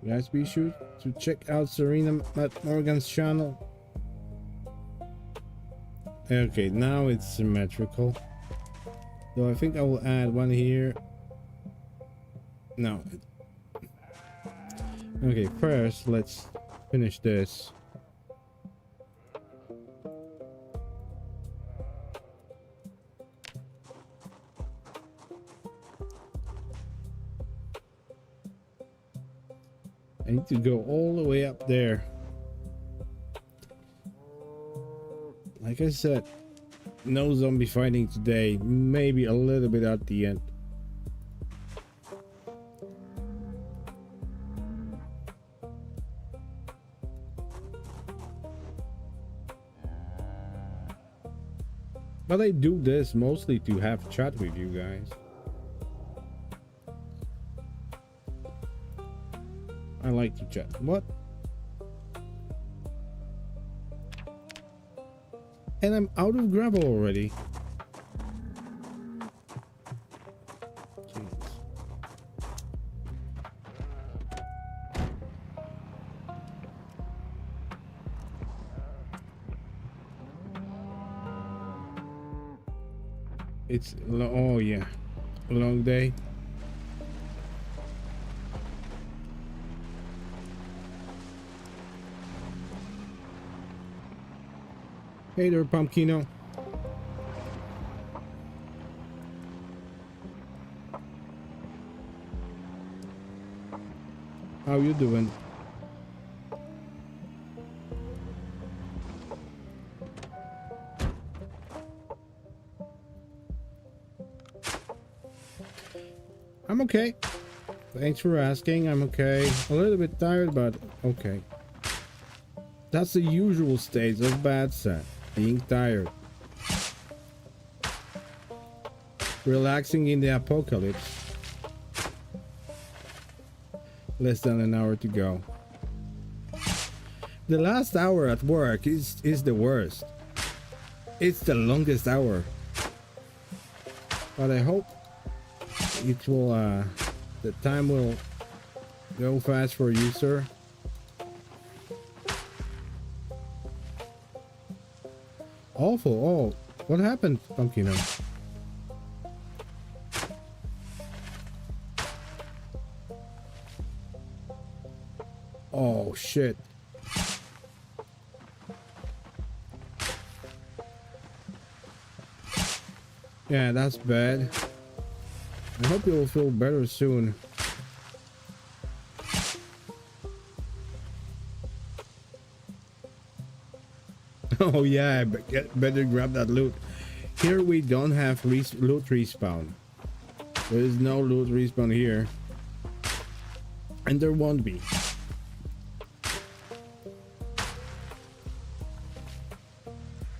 Guys, be sure to check out Serena Morgan's channel. Okay, now it's symmetrical. So I think I will add one here. No. Okay, first let's finish this. I need to go all the way up there. Like I said, no zombie fighting today. Maybe a little bit at the end. But I do this mostly to have a chat with you guys. I like to chat. What? And I'm out of gravel already. Jeez. It's oh yeah, a long day. Hey there, Pumpkino. How you doing? I'm okay. Thanks for asking. I'm okay. A little bit tired, but okay. That's the usual state of bad set. Being tired. Relaxing in the apocalypse. Less than an hour to go. The last hour at work is the worst. It's the longest hour. But I hope it will the time will go fast for you, sir. Awful. Oh, what happened, Pumpkino? Oh shit. Yeah, that's bad. I hope you'll feel better soon. Oh yeah, better grab that loot. Here we don't have loot respawn. There is no loot respawn here. And there won't be.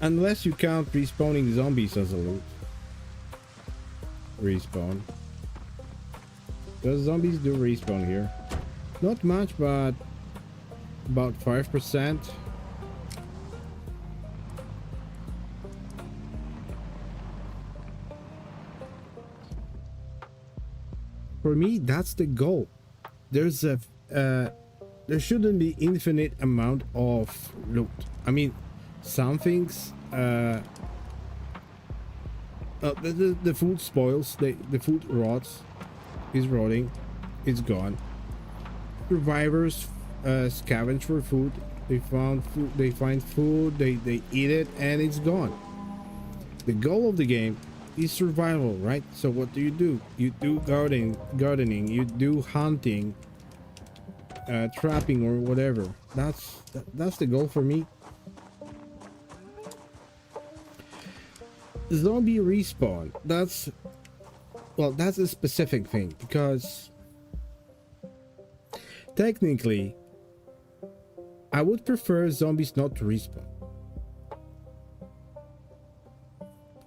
Unless you count respawning zombies as a loot. Respawn. Does zombies do respawn here? Not much, but about 5%. For me, that's the goal. There's a there shouldn't be infinite amount of loot. I mean, some things the food spoils, the food rots, is rotting, it's gone. Survivors scavenge for food. They find food, they eat it, and it's gone. The goal of the game is survival, right? So what do? You do gardening, you do hunting, trapping, or whatever. That's the goal for me. Zombie respawn, that's a specific thing, because technically I would prefer zombies not to respawn,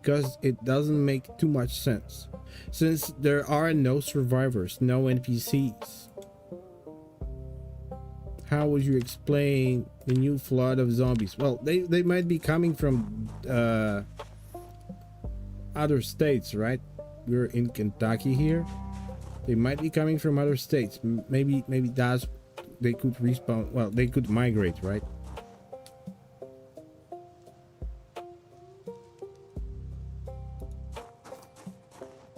because it doesn't make too much sense, since there are no survivors, no NPCs. How would you explain the new flood of zombies? Well, they might be coming from other states, right? We're in Kentucky here. They might be coming from other states. Maybe that's, they could respawn. Well, they could migrate, right?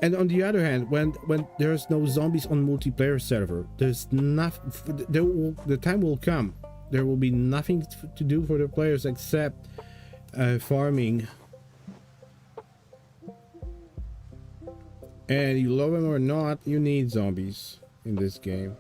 And on the other hand, when there's no zombies on multiplayer server, there's nothing. The time will come. There will be nothing to do for the players except farming. And you love them or not, you need zombies in this game.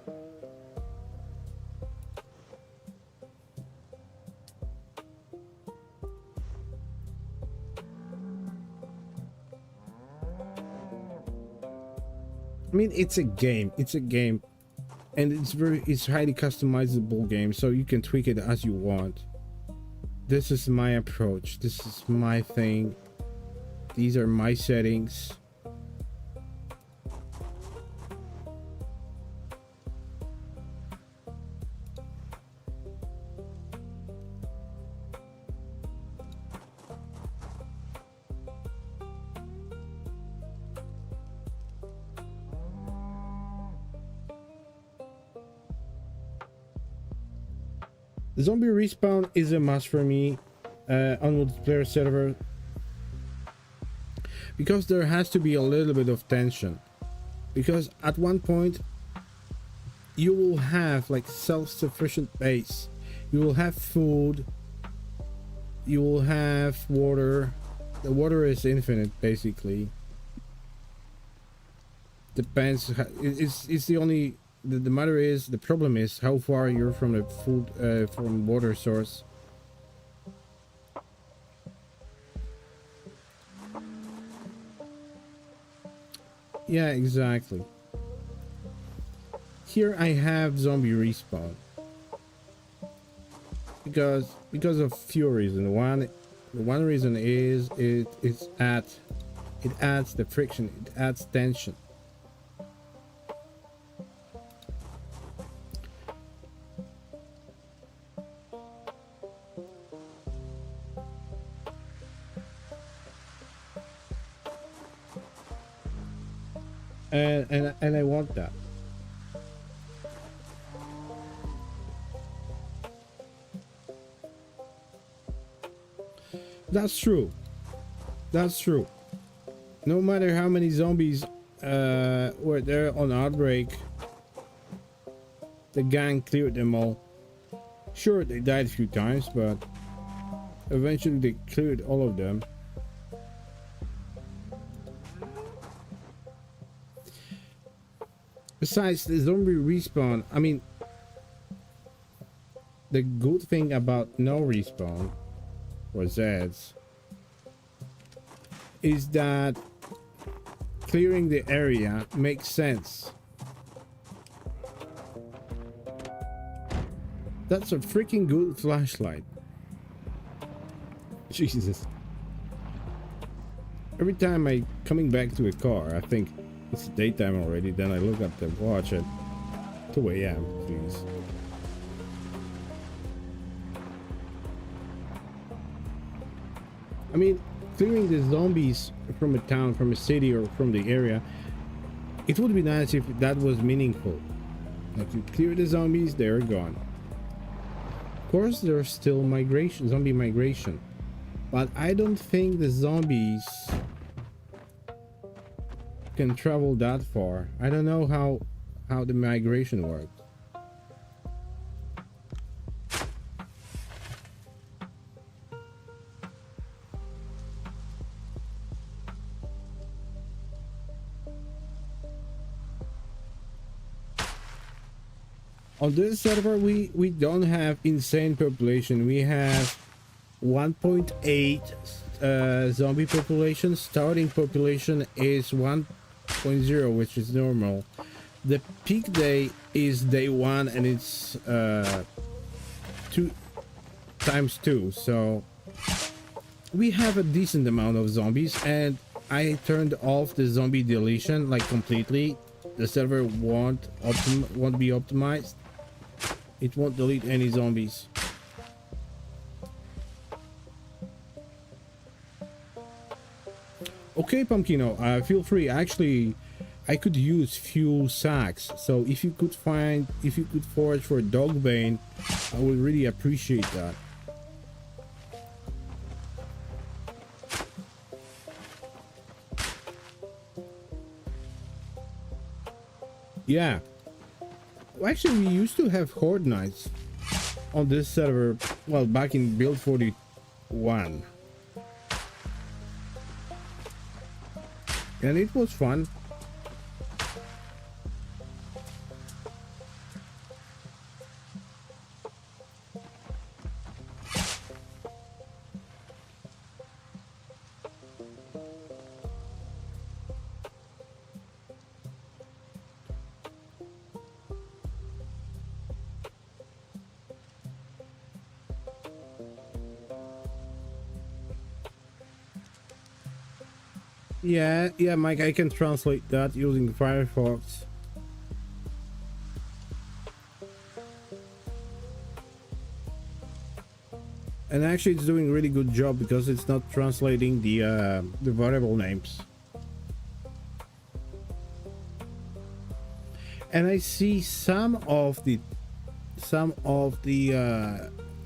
I mean, it's a game. It's a game, and it's highly customizable game, so you can tweak it as you want. This is my approach. This is my thing. These are my settings. The zombie respawn is a must for me on multiplayer server, because there has to be a little bit of tension, because at one point you will have like self-sufficient base, you will have food, you will have water. The water is infinite basically. Depends. It's the only the matter is, the problem is how far you're from the food from water source. Yeah, exactly. Here I have zombie respawn because of few reasons. One reason is it adds the friction, it adds tension. And I want that. That's true. That's true. No matter how many zombies were there on outbreak, the gang cleared them all. Sure, they died a few times, but eventually they cleared all of them. Besides the zombie respawn, I mean, the good thing about no respawn or Zeds is that clearing the area makes sense. That's a freaking good flashlight. Jesus. Every time I coming back to a car, I think it's daytime already, then I look at the watch at 2 a.m. please. I mean, clearing the zombies from a town, from a city, or from the area, it would be nice if that was meaningful. Like, you clear the zombies, they're gone. Of course, there's still migration, zombie migration, but I don't think the zombies can travel that far. I don't know how the migration works. On this server, we don't have insane population. We have 1.8 zombie population. Starting population is 1.0, which is normal. The peak day is day 1, and it's 2 times 2. So we have a decent amount of zombies, and I turned off the zombie deletion like completely. The server won't be optimized. It won't delete any zombies. Okay, Pumpkino, feel free. Actually, I could use few sacks. So if you could forage for dogbane, I would really appreciate that. Yeah. Well, actually, we used to have Horde Knights on this server, well, back in build 41. And it was fun. Yeah, Mike, I can translate that using Firefox. And actually it's doing a really good job because it's not translating the variable names. And I see some of the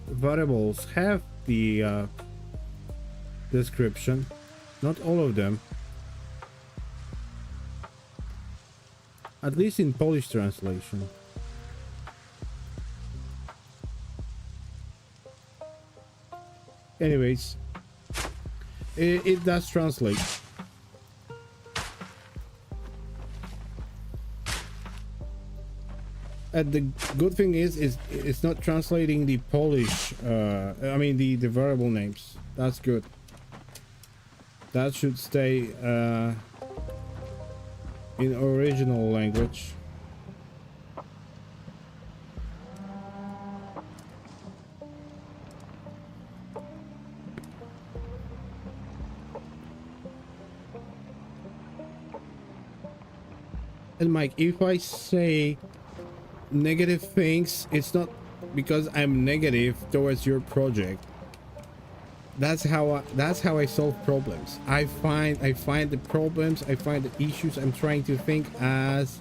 variables have the description, not all of them, at least in Polish translation. Anyways, it does translate. And the good thing is it's not translating the Polish, I mean the variable names. That's good. That should stay in original language. And Mike, if I say negative things, it's not because I'm negative towards your project. That's how I solve problems. I find the problems, I find the issues. I'm trying to think as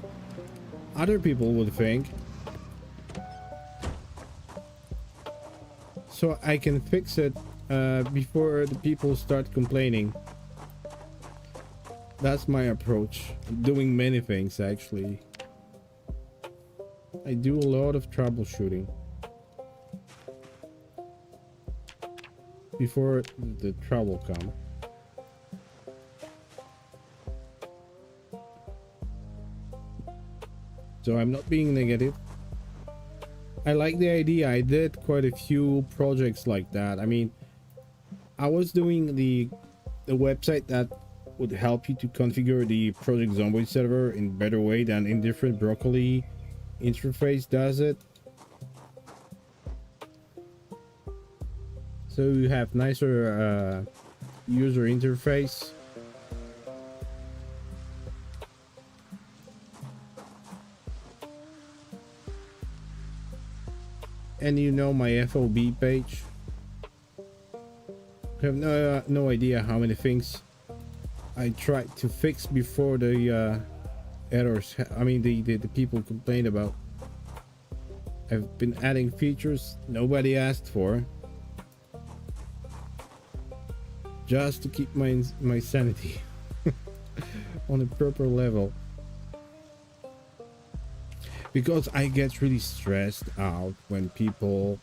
other people would think, so I can fix it before the people start complaining. That's my approach. I'm doing many things actually. I do a lot of troubleshooting before the trouble comes. So I'm not being negative. I like the idea. I did quite a few projects like that. I mean, I was doing the website that would help you to configure the Project Zomboid server in a better way than Indifferent Broccoli interface does it. So you have nicer user interface. And you know my FOB page. I have no idea how many things I tried to fix before the errors. I mean the people complained about. I've been adding features nobody asked for, just to keep my sanity on a proper level. Because I get really stressed out when people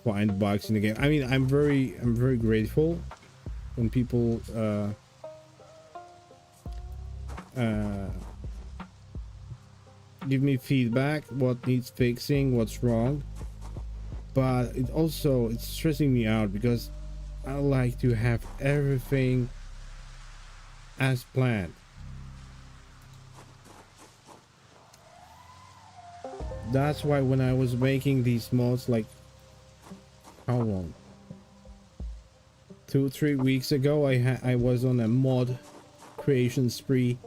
find bugs in the game. I mean, I'm very grateful when people give me feedback, what needs fixing, what's wrong. But it's stressing me out because I like to have everything as planned. That's why when I was making these mods, like, how long? 2-3 weeks ago, I was on a mod creation spree.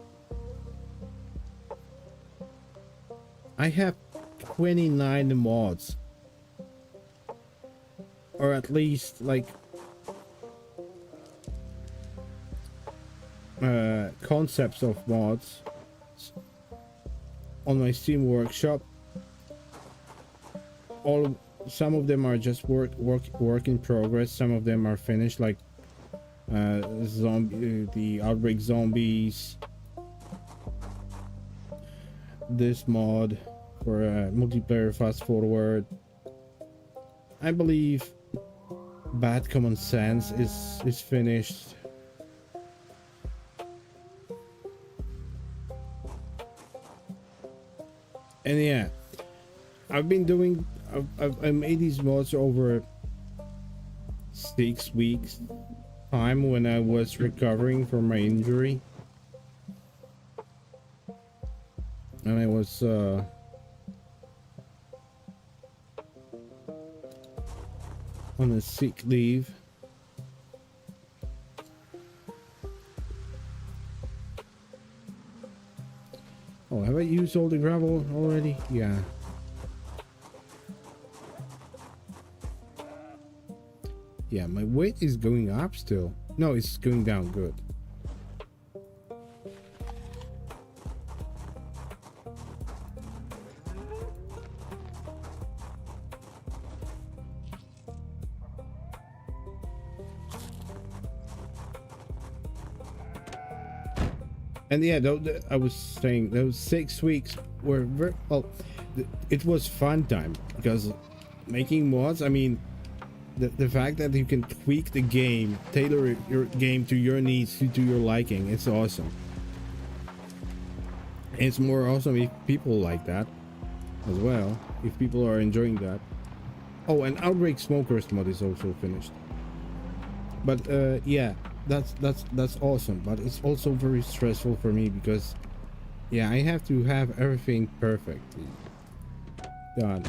I have 29 mods, or at least like concepts of mods on my Steam workshop. Some of them are just work in progress. Some of them are finished, like the Outbreak Zombies, this mod for multiplayer fast forward. I believe Bad Common Sense is finished. And yeah, I've made these mods over 6 weeks time when I was recovering from my injury, and I was on a sick leave. Oh, have I used all the gravel already? Yeah. Yeah, my weight is going up still. No, it's going down. Good. And yeah, I was saying those 6 weeks were very well. It was fun time because making mods. I mean, the fact that you can tweak the game, tailor your game to your needs, to your liking, it's awesome. It's more awesome if people like that as well. If people are enjoying that. Oh, and Outbreak Smokers mod is also finished. But yeah, that's awesome. But it's also very stressful for me because yeah, I have to have everything perfectly done.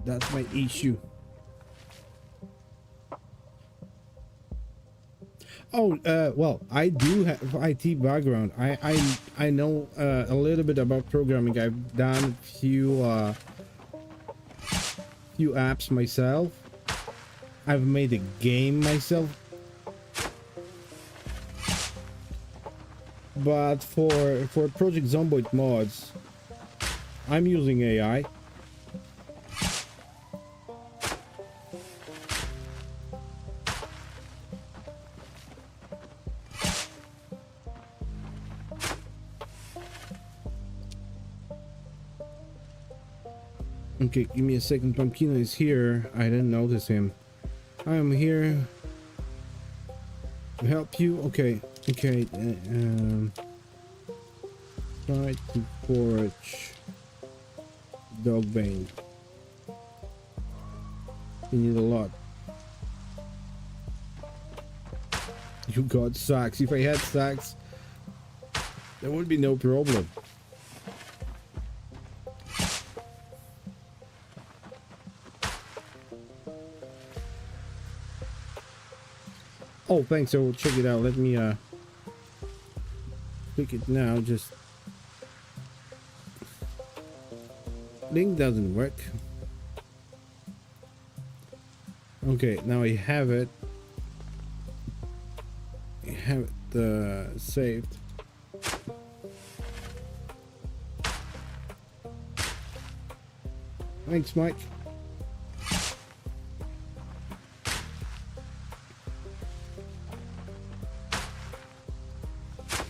That's my issue. Oh, well, I do have IT background. I know a little bit about programming. I've done few apps myself. I've made a game myself. But for Project Zomboid mods, I'm using AI. Okay, give me a second. Pumpkino is here. I didn't notice him. I am here to help you. Okay, okay. Try to forge Dogbane. You need a lot. You got sacks. If I had sacks, there would be no problem. Oh, thanks. I will check it out. Let me click it now. Just link doesn't work. Okay, now I have it. I have it saved. Thanks, Mike.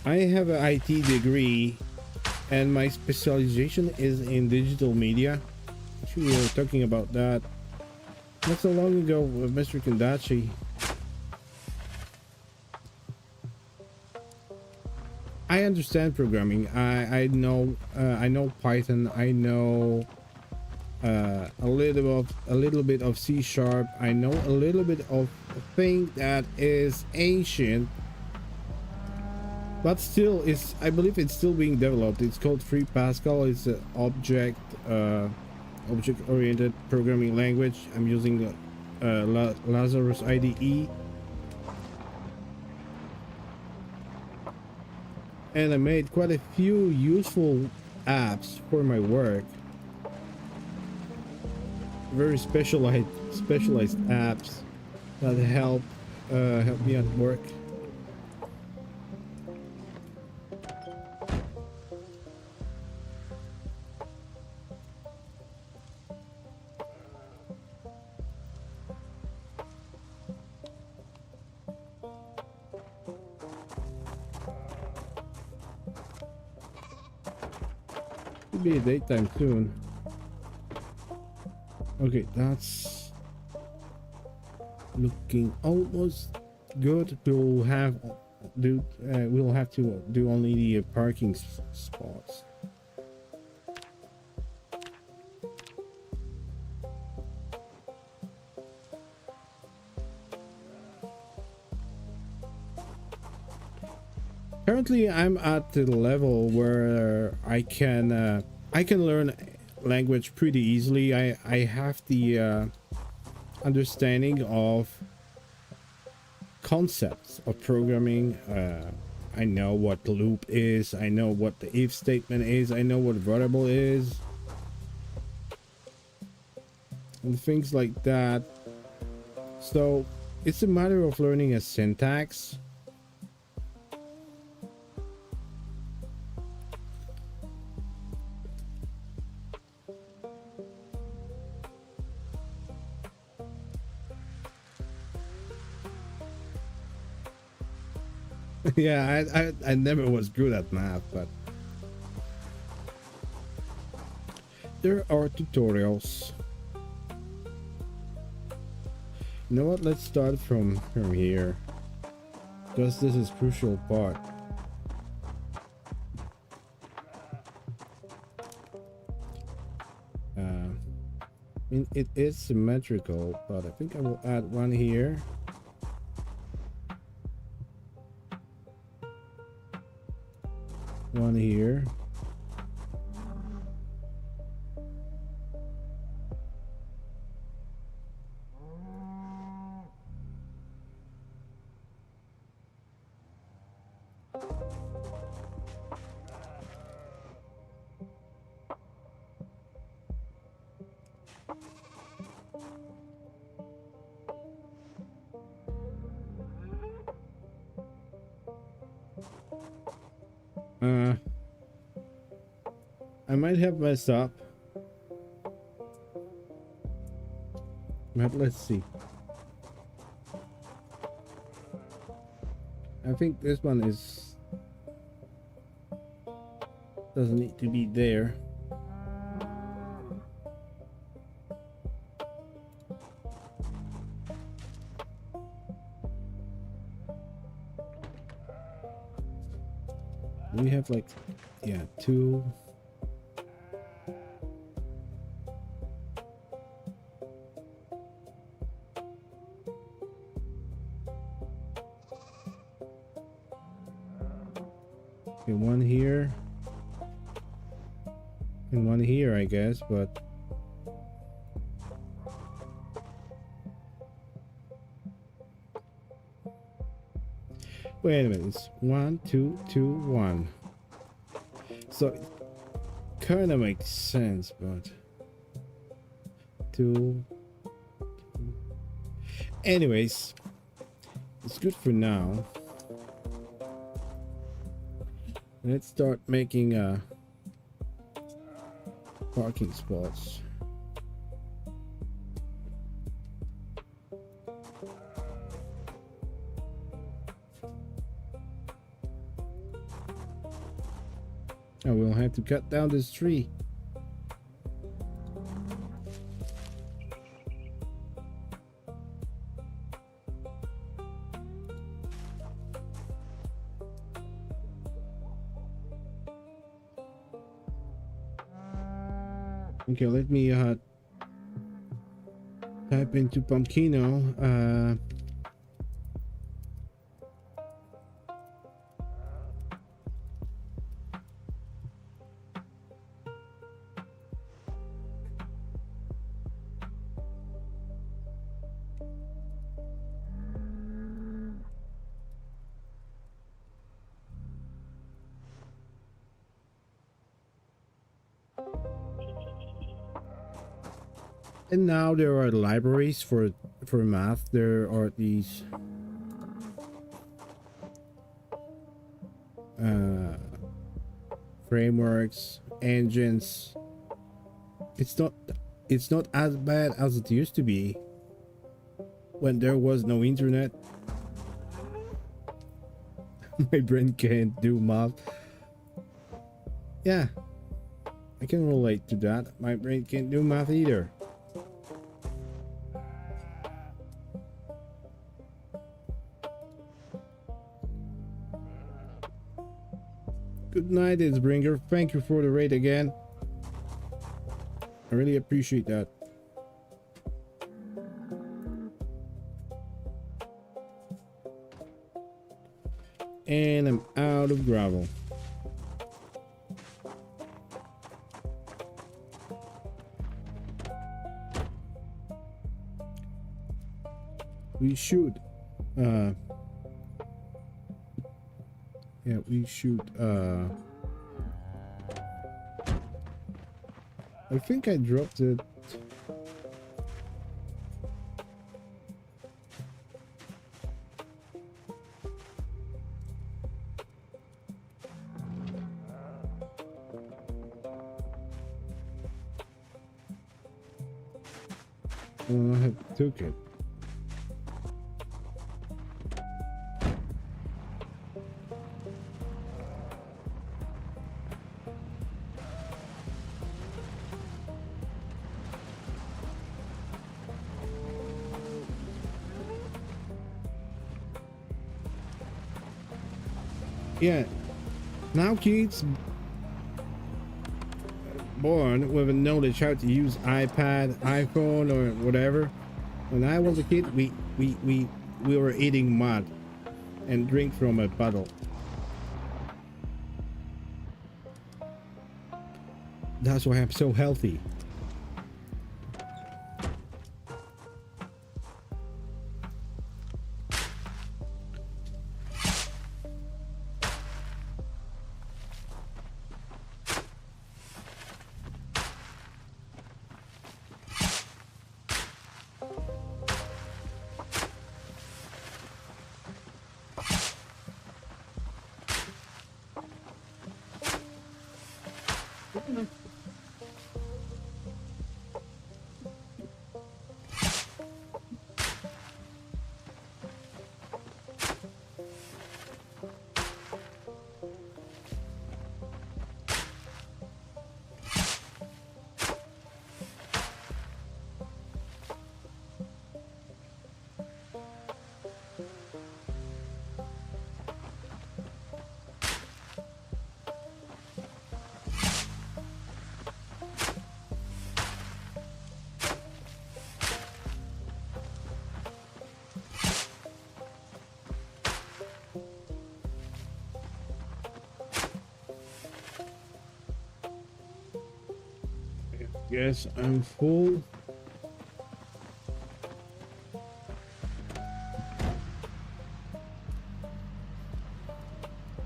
I have an IT degree and my specialization is in digital media. Actually, we were talking about that not so long ago with Mr. Kandachi. I understand programming. I know Python. I know a little bit of C#. I know a little bit of a thing that is ancient, but still is, I believe it's still being developed. It's called Free Pascal. It's an object-oriented programming language. I'm using Lazarus IDE, and I made quite a few useful apps for my work. Very specialized apps that help me at work. Should be a daytime soon. Okay, that's looking almost good. We'll have to do only the parking spots. Currently, I'm at the level where I can learn language pretty easily. I have the understanding of concepts of programming, I know what the loop is. I know what the if statement is. I know what variable is. And things like that. So it's a matter of learning a syntax. Yeah, I never was good at math, but there are tutorials. You know what? Let's start from here, because this is crucial part. I mean, it is symmetrical, but I think I will add one here. One here. I might have messed up, but let's see. I think this one doesn't need to be there. We have like, yeah, two. Okay, one here and one here, I guess, but wait a minute. It's 1 2 2 1. So it kind of makes sense, but two. Anyways, it's good for now. Let's start making parking spots. I will have to cut down this tree. Okay, let me type into Pumpkino. And now there are libraries for math. There are these frameworks, engines. It's not as bad as it used to be when there was no internet. My brain can't do math. Yeah, I can relate to that. My brain can't do math either. Good night, it's Bringer. Thank you for the raid again. I really appreciate that. And I'm out of gravel. We should Yeah, we should I think I dropped it. I took it. Yeah, now kids born with a knowledge how to use iPad, iPhone, or whatever. When I was a kid, we were eating mud and drink from a bottle. That's why I'm so healthy. Yes, I'm full.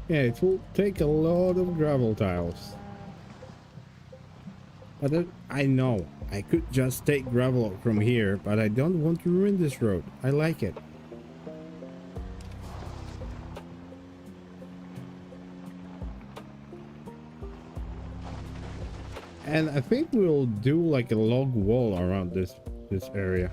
Yeah, it will take a lot of gravel tiles. But I know I could just take gravel from here, but I don't want to ruin this road. I like it. And I think we'll do like a log wall around this area.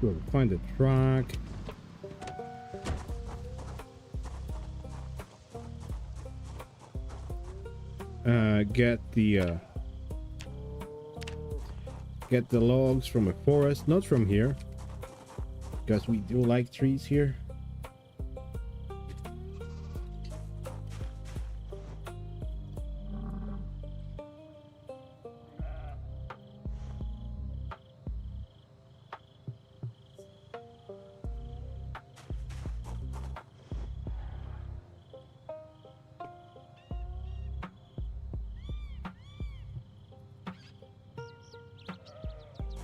We'll find a truck. Get the logs from a forest, not from here, because we do like trees here.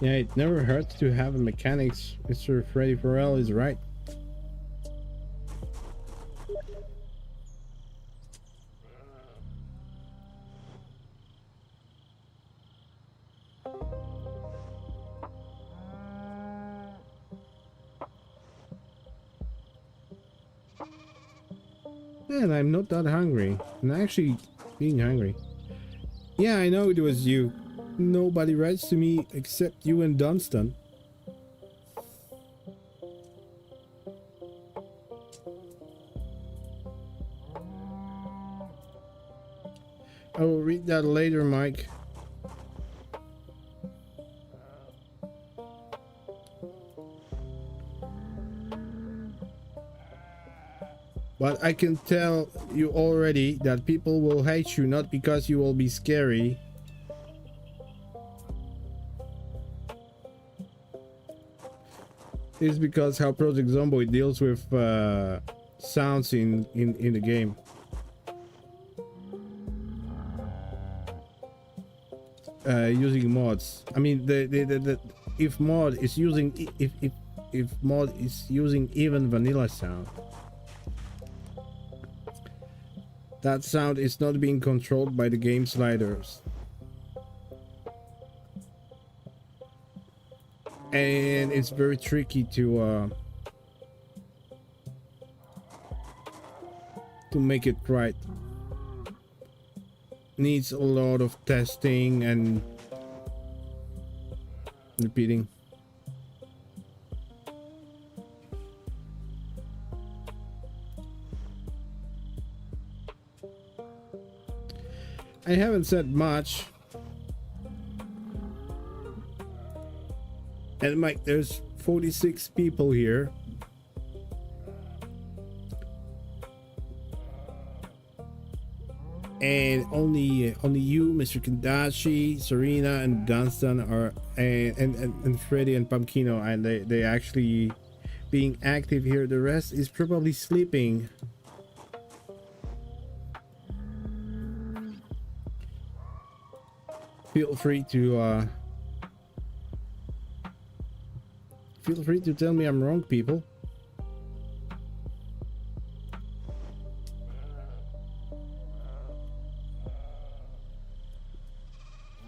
Yeah, it never hurts to have a mechanics. Mr. Freddy Farrell is right. Man, I'm not that hungry. I'm actually being hungry. Yeah, I know it was you. Nobody writes to me except you and Dunstan. I will read that later, Mike. But I can tell you already that people will hate you not because you will be scary. It's because how Project Zomboid deals with sounds in the game. Using mods. I mean, if mod is using if mod is using even vanilla sound. That sound is not being controlled by the game sliders. And it's very tricky to make it right. Needs a lot of testing and repeating. I haven't said much. And Mike, there's 46 people here. And only you, Mr. Kandashi, Serena, and Dunstan are and Freddy and Pumpkino, and they actually being active here. The rest is probably sleeping. Feel free to tell me I'm wrong, people.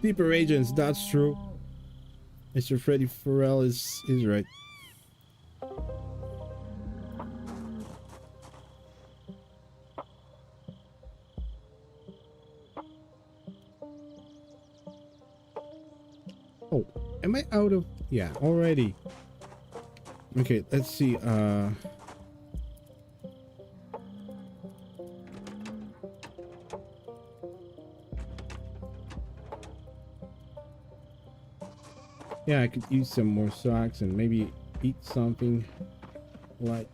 Deeper agents, that's true. Mr. Freddy Farrell is right. Oh, am I out of... Yeah, already. Okay, let's see. Yeah, I could use some more socks and maybe eat something light.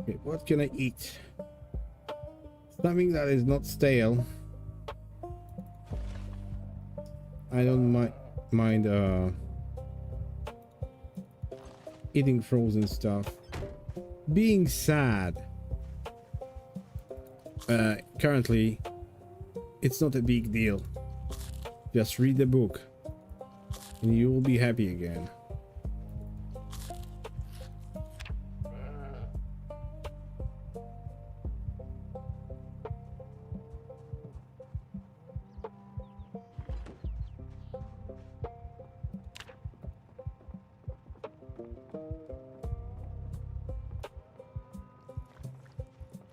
Okay, what can I eat? Something that is not stale. I don't mind eating frozen stuff. Being sad. Currently, it's not a big deal. Just read the book and you will be happy again.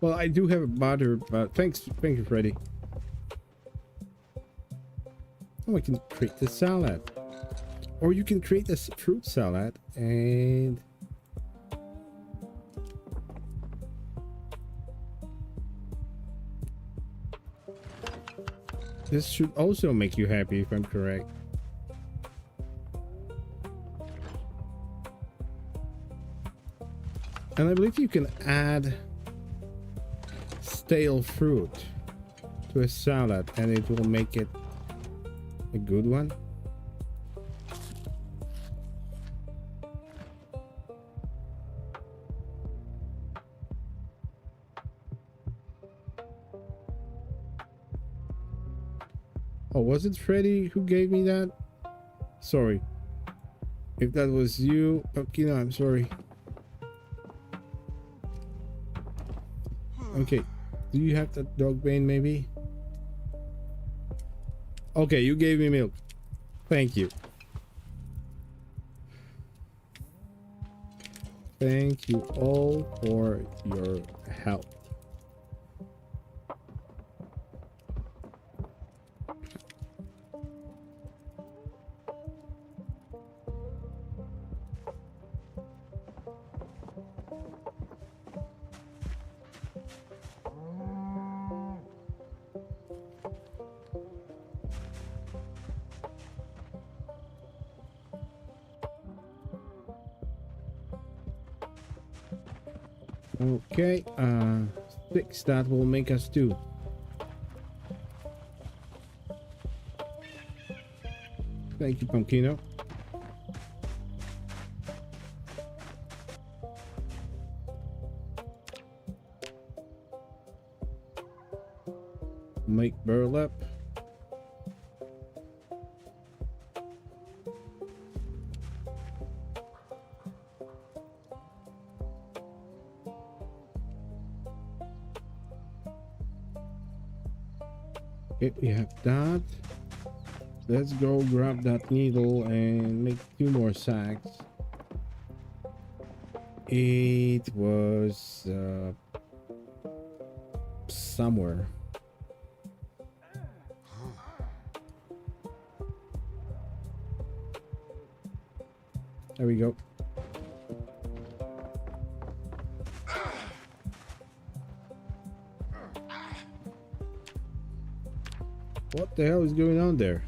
Well, I do have a butter, but thank you, Freddy. Oh, I can create the salad. Or you can create a fruit salad and... This should also make you happy if I'm correct. And I believe you can add stale fruit to a salad and it will make it a good one. Oh, was it Freddy who gave me that? Sorry. If that was you, Pumpkino, I'm sorry. Okay. Do you have that dog bane maybe? Okay, you gave me milk. Thank you. Thank you all for your help. Okay, 6 that will make us 2. Thank you, Pumpkino. Make burlap. Okay, we have that. Let's go grab that needle and make 2 more sacks. It was somewhere. There we go. What the hell is going on there?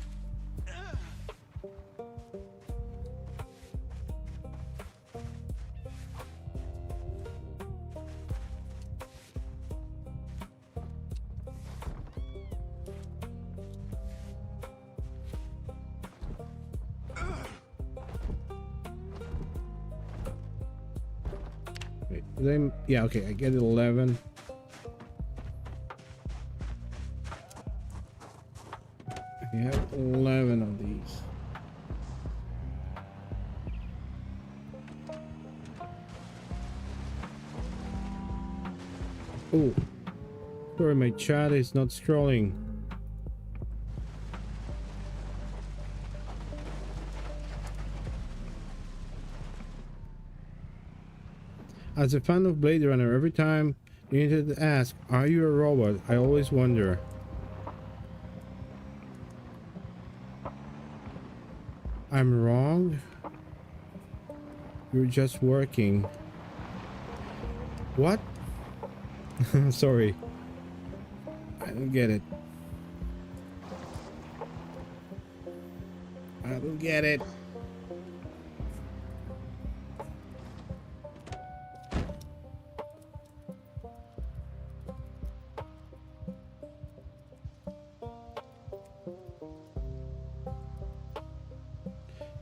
Wait, then, yeah, okay, I get 11. We have 11 of these. Oh, sorry, my chat is not scrolling. As a fan of Blade Runner, every time you need to ask, "Are you a robot?" I always wonder. I'm wrong? You're just working. What? Sorry. I don't get it. I don't get it.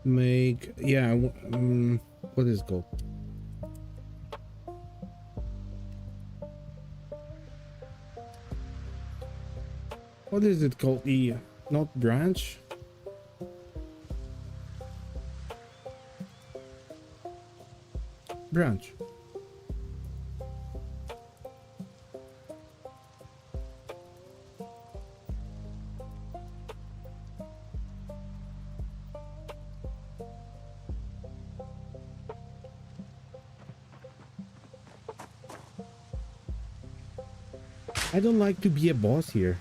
Make, yeah, what is it called? What is it called? The, not branch? Branch. I don't like to be a boss here.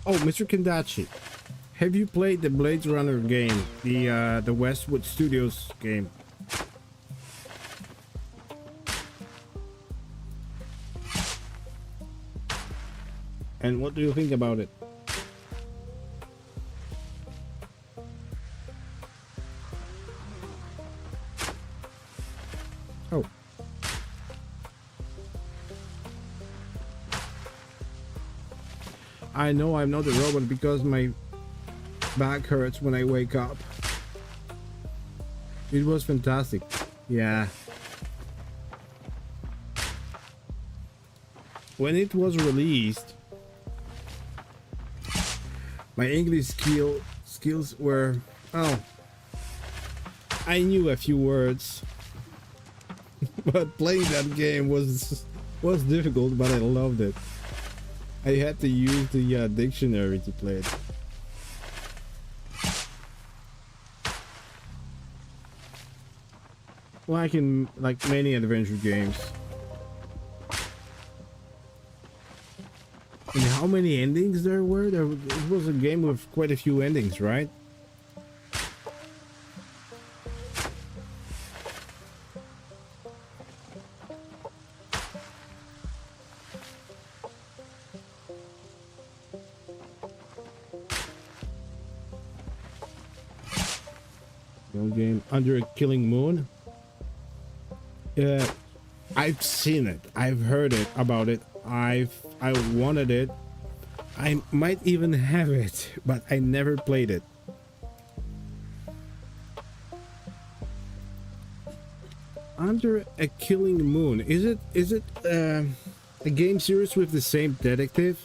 Oh, Mr. Kendachi, have you played the Blade Runner game, the Westwood Studios game? And what do you think about it? Oh. I know I'm not a robot because my back hurts when I wake up. It was fantastic. Yeah. When it was released, my English skills were, oh, I knew a few words. But playing that game was difficult, but I loved it. I had to use the dictionary to play it. Like in many adventure games. And how many endings there were? It was a game with quite a few endings, right? Game Under a Killing Moon. I've seen it. I've heard it about it. I wanted it. I might even have it, but I never played it. Under a Killing Moon. Is it a game series with the same detective?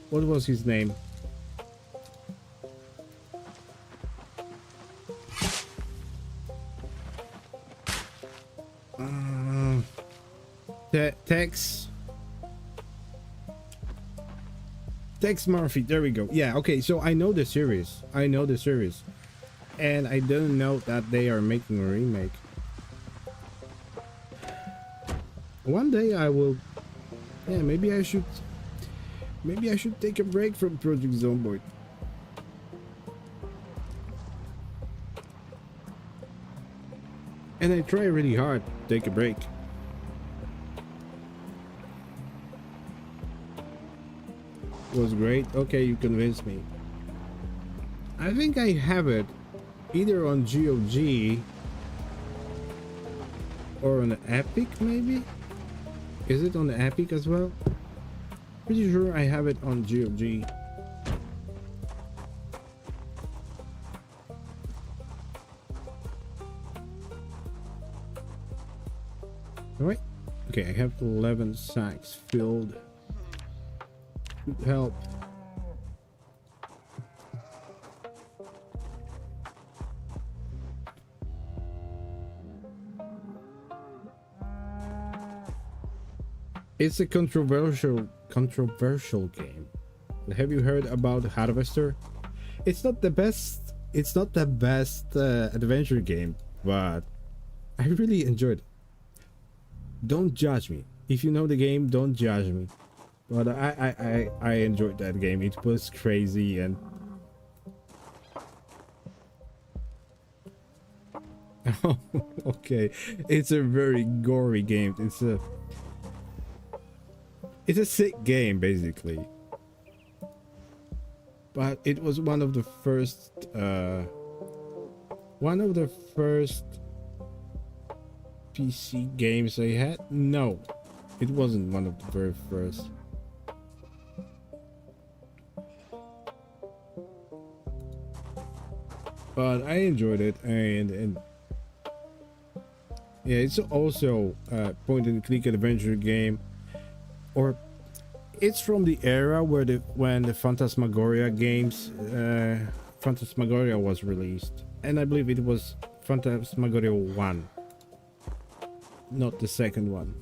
What was his name? Uh, Tex. Tex Murphy. There we go. Yeah. Okay. So I know the series. And I didn't know that they are making a remake. One day I will. Yeah. Maybe I should. Maybe I should take a break from Project Zomboid. And I try really hard to take a break. It was great. Okay, you convinced me. I think I have it either on GOG or on Epic, maybe? Is it on the Epic as well? Pretty sure I have it on GOG. Alright. Okay, I have 11 sacks filled. Good help. It's a controversial game. Have you heard about Harvester? It's not the best. It's not the best adventure game, but I really enjoyed it. Don't judge me. If you know the game, don't judge me. But I enjoyed that game. It was crazy and okay. It's a very gory game. It's a sick game basically. But it was one of the first PC games I had. No, it wasn't one of the very first. But I enjoyed it, and yeah, it's also a point-and-click adventure game, or it's from the era when the Phantasmagoria games, Phantasmagoria was released, and I believe it was Phantasmagoria 1, not the second one.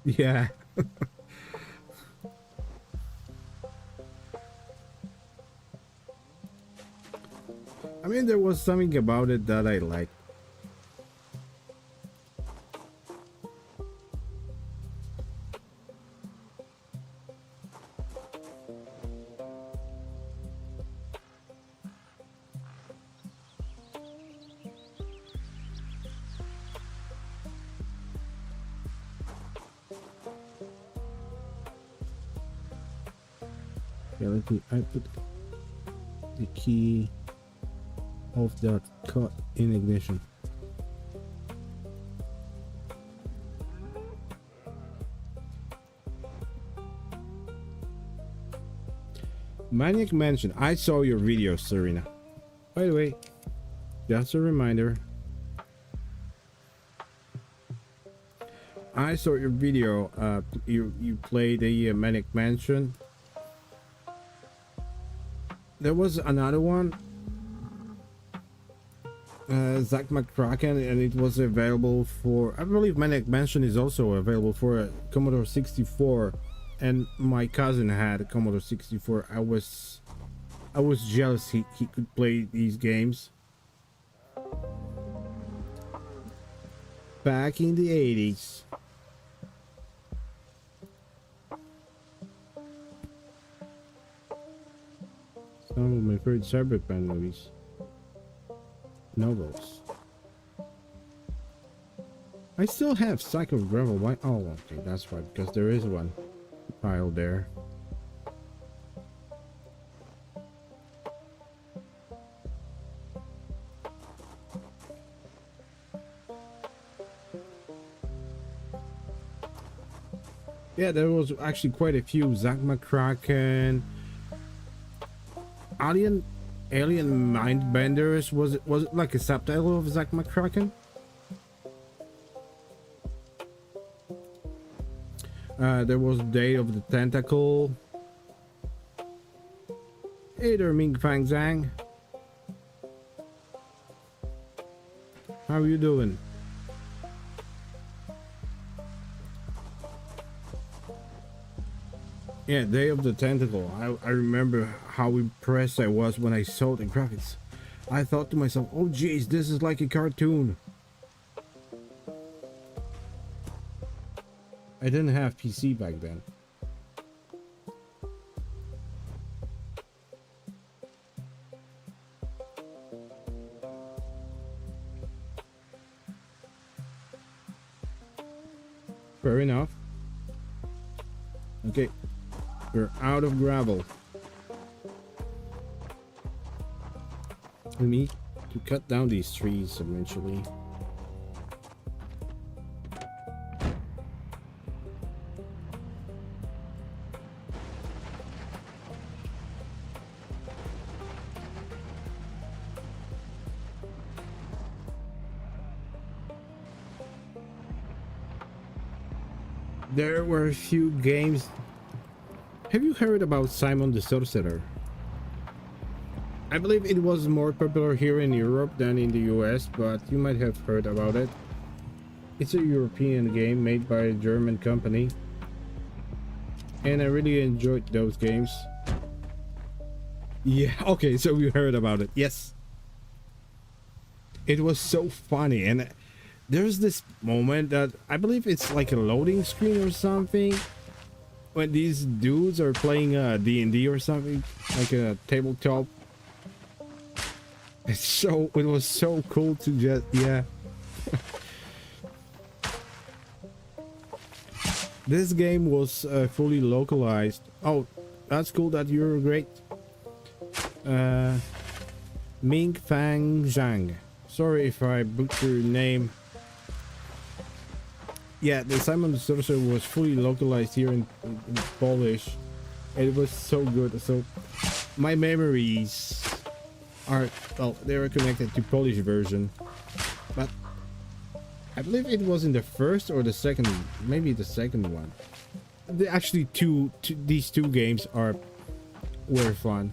Yeah. I mean, there was something about it that I liked. Yeah, I put the key of that cut in ignition. Maniac Mansion. I saw your video, Serena. By the way, just a reminder. I saw your video. You played the Maniac Mansion. There was another one, Zack McCracken, and it was available for, I believe Maniac Mansion is also available for a Commodore 64, and my cousin had a Commodore 64. I was jealous he could play these games. Back in the 80s. Some of my favorite cyberpunk movies. Novels. I still have Cycle of Gravel. Why? Oh, okay, that's why. Because there is one file there. Yeah, there was actually quite a few. Zack McCracken. Alien Mindbenders. Was it like a subtitle of Zack McCracken? There was Day of the Tentacle. Hey there, Ming Fang Zhang. How are you doing? Yeah, Day of the Tentacle. I remember how impressed I was when I saw the graphics. I thought to myself, oh jeez, this is like a cartoon. I didn't have PC back then. Fair enough. Okay, we're out of gravel. We need to cut down these trees eventually. There were a few games. Have you heard about Simon the Sorcerer? I believe it was more popular here in Europe than in the US, but you might have heard about it. It's a European game made by a German company, and I really enjoyed those games. Yeah, okay, so you heard about it. Yes. It was so funny, and there's this moment that I believe it's like a loading screen or something when these dudes are playing D&D or something, like a tabletop. It was so cool to just, yeah. This game was fully localized. Oh, that's cool that you're great. Ming Fang Zhang. Sorry if I butcher your name. Yeah, the Simon the Sorcerer was fully localized here in Polish. It was so good. So my memories are, well, they were connected to Polish version, but I believe it was in the first or the second, maybe the second one. Actually, these two games were fun.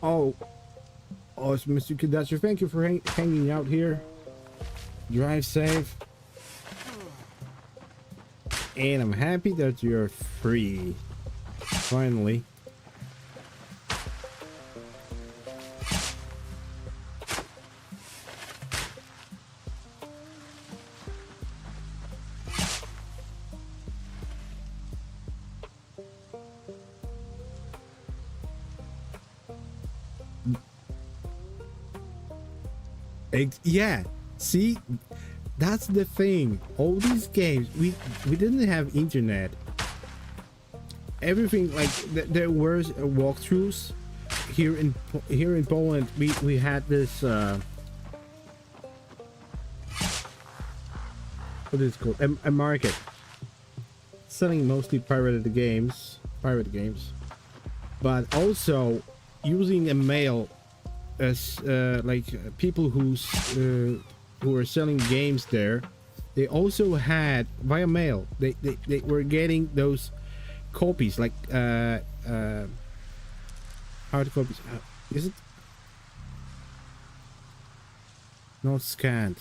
Oh, Mr. Kadachi, thank you for hanging out here. Drive safe. And I'm happy that you're free. Finally. Yeah, see, that's the thing. All these games, we didn't have internet. Everything, like there were walkthroughs here in Poland. We had this what is it called, a market selling mostly pirate games, but also using a mail as like people who are selling games there. They also had via mail. They were getting those copies, like hard copies. Is it not scanned?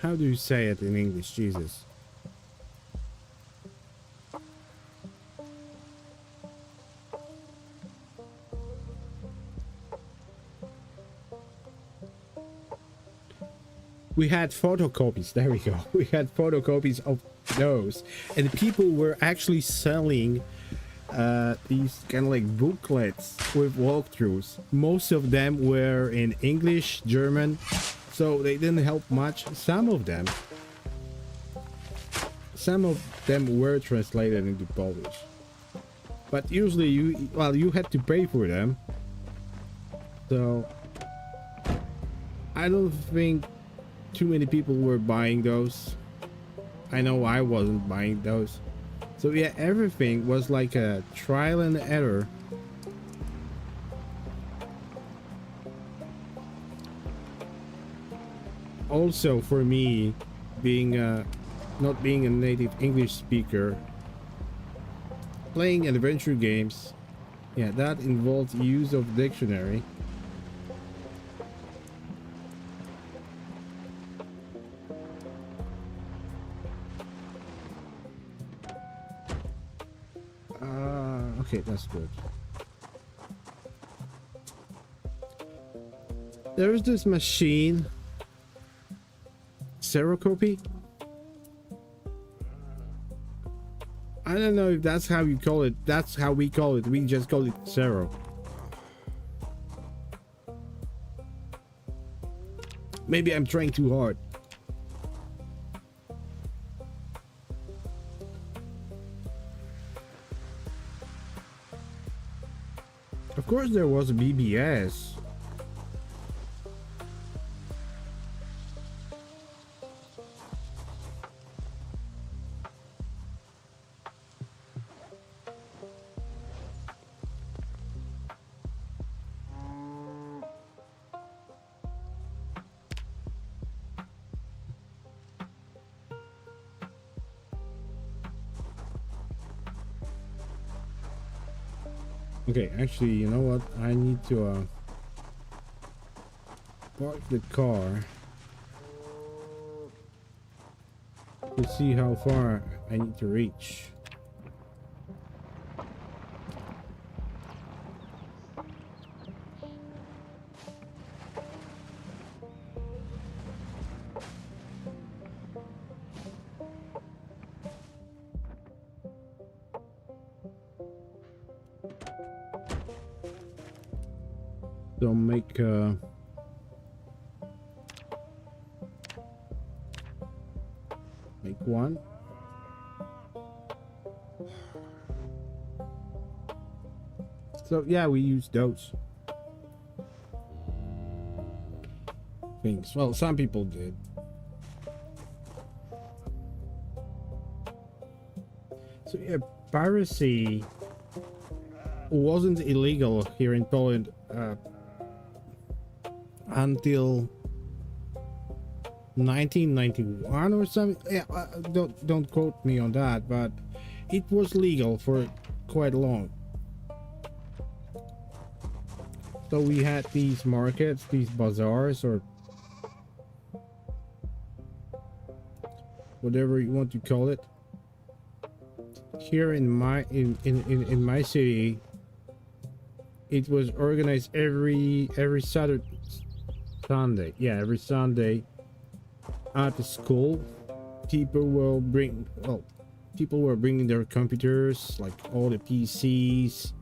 How do you say it in English? Jesus. We had photocopies. There we go. We had photocopies of those, and people were actually selling these kind of like booklets with walkthroughs. Most of them were in English, German, so they didn't help much. Some of them were translated into Polish, but usually you had to pay for them. So I don't think too many people were buying those. I know I wasn't buying those. So yeah, everything was like a trial and error. Also for me, being not being a native English speaker, playing adventure games, yeah, that involves use of dictionary. Okay, that's good. There's this machine, Serocopy. I don't know if that's how you call it. That's how we call it. We just call it Zero. Maybe I'm trying too hard. Of course there was a BBS. Okay, actually, you know what? I need to park the car to see how far I need to reach. So make one. So yeah, we use those things. Well, some people did. So yeah, piracy wasn't illegal here in Poland until 1991 or something. Yeah, don't quote me on that, but it was legal for quite long. So we had these markets, these bazaars, or whatever you want to call it. Here in my in my city, it was organized every Saturday, Sunday. Yeah, every Sunday at the school. People were bringing their computers, like all the PCs,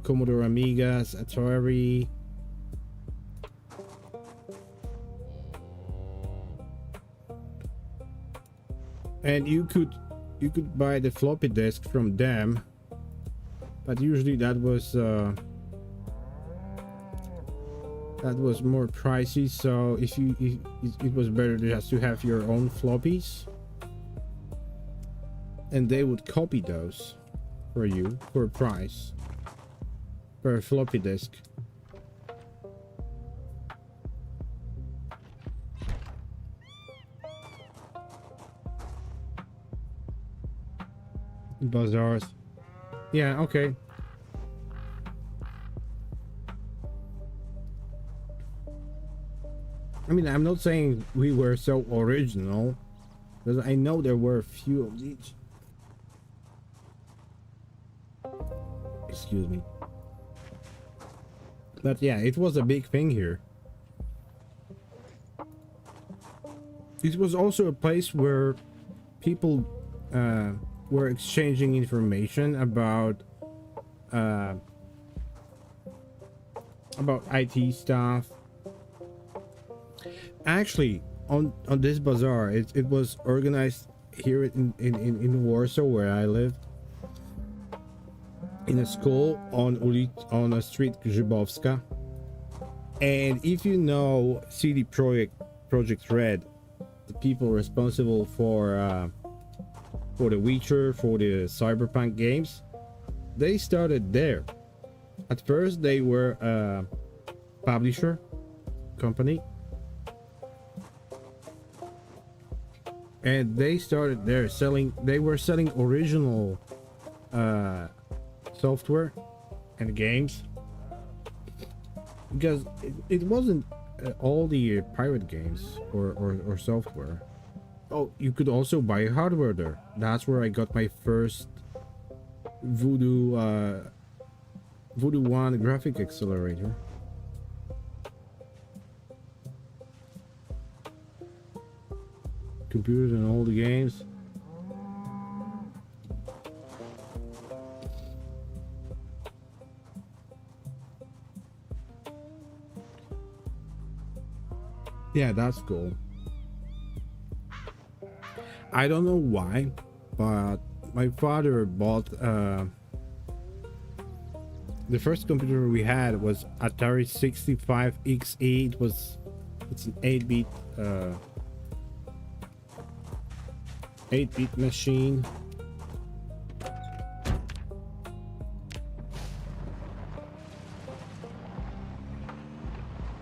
Commodore Amigas, Atari. And you could buy the floppy disk from them, but usually that was more pricey. So if it was better just to have your own floppies, and they would copy those for you for a price per floppy disk. Bazaars. Yeah, okay. I mean, I'm not saying we were so original, because I know there were a few of these. Excuse me. But yeah, it was a big thing here. It was also a place where people were exchanging information about IT stuff. Actually, on this bazaar, it was organized here in Warsaw, where I live, in a school on a street Grzybowska. And if you know Project Red, the people responsible for the Witcher, for the Cyberpunk games, they started there. At first, they were a publisher company, and they started there selling. They were selling original software and games, because it wasn't all the pirate games or software. Oh, you could also buy hardware there. That's where I got my first Voodoo 1 graphic accelerator. Computers and all the games. Yeah, that's cool. I don't know why, but my father bought the first computer we had was Atari 65 XE. It's an 8-bit 8-bit machine.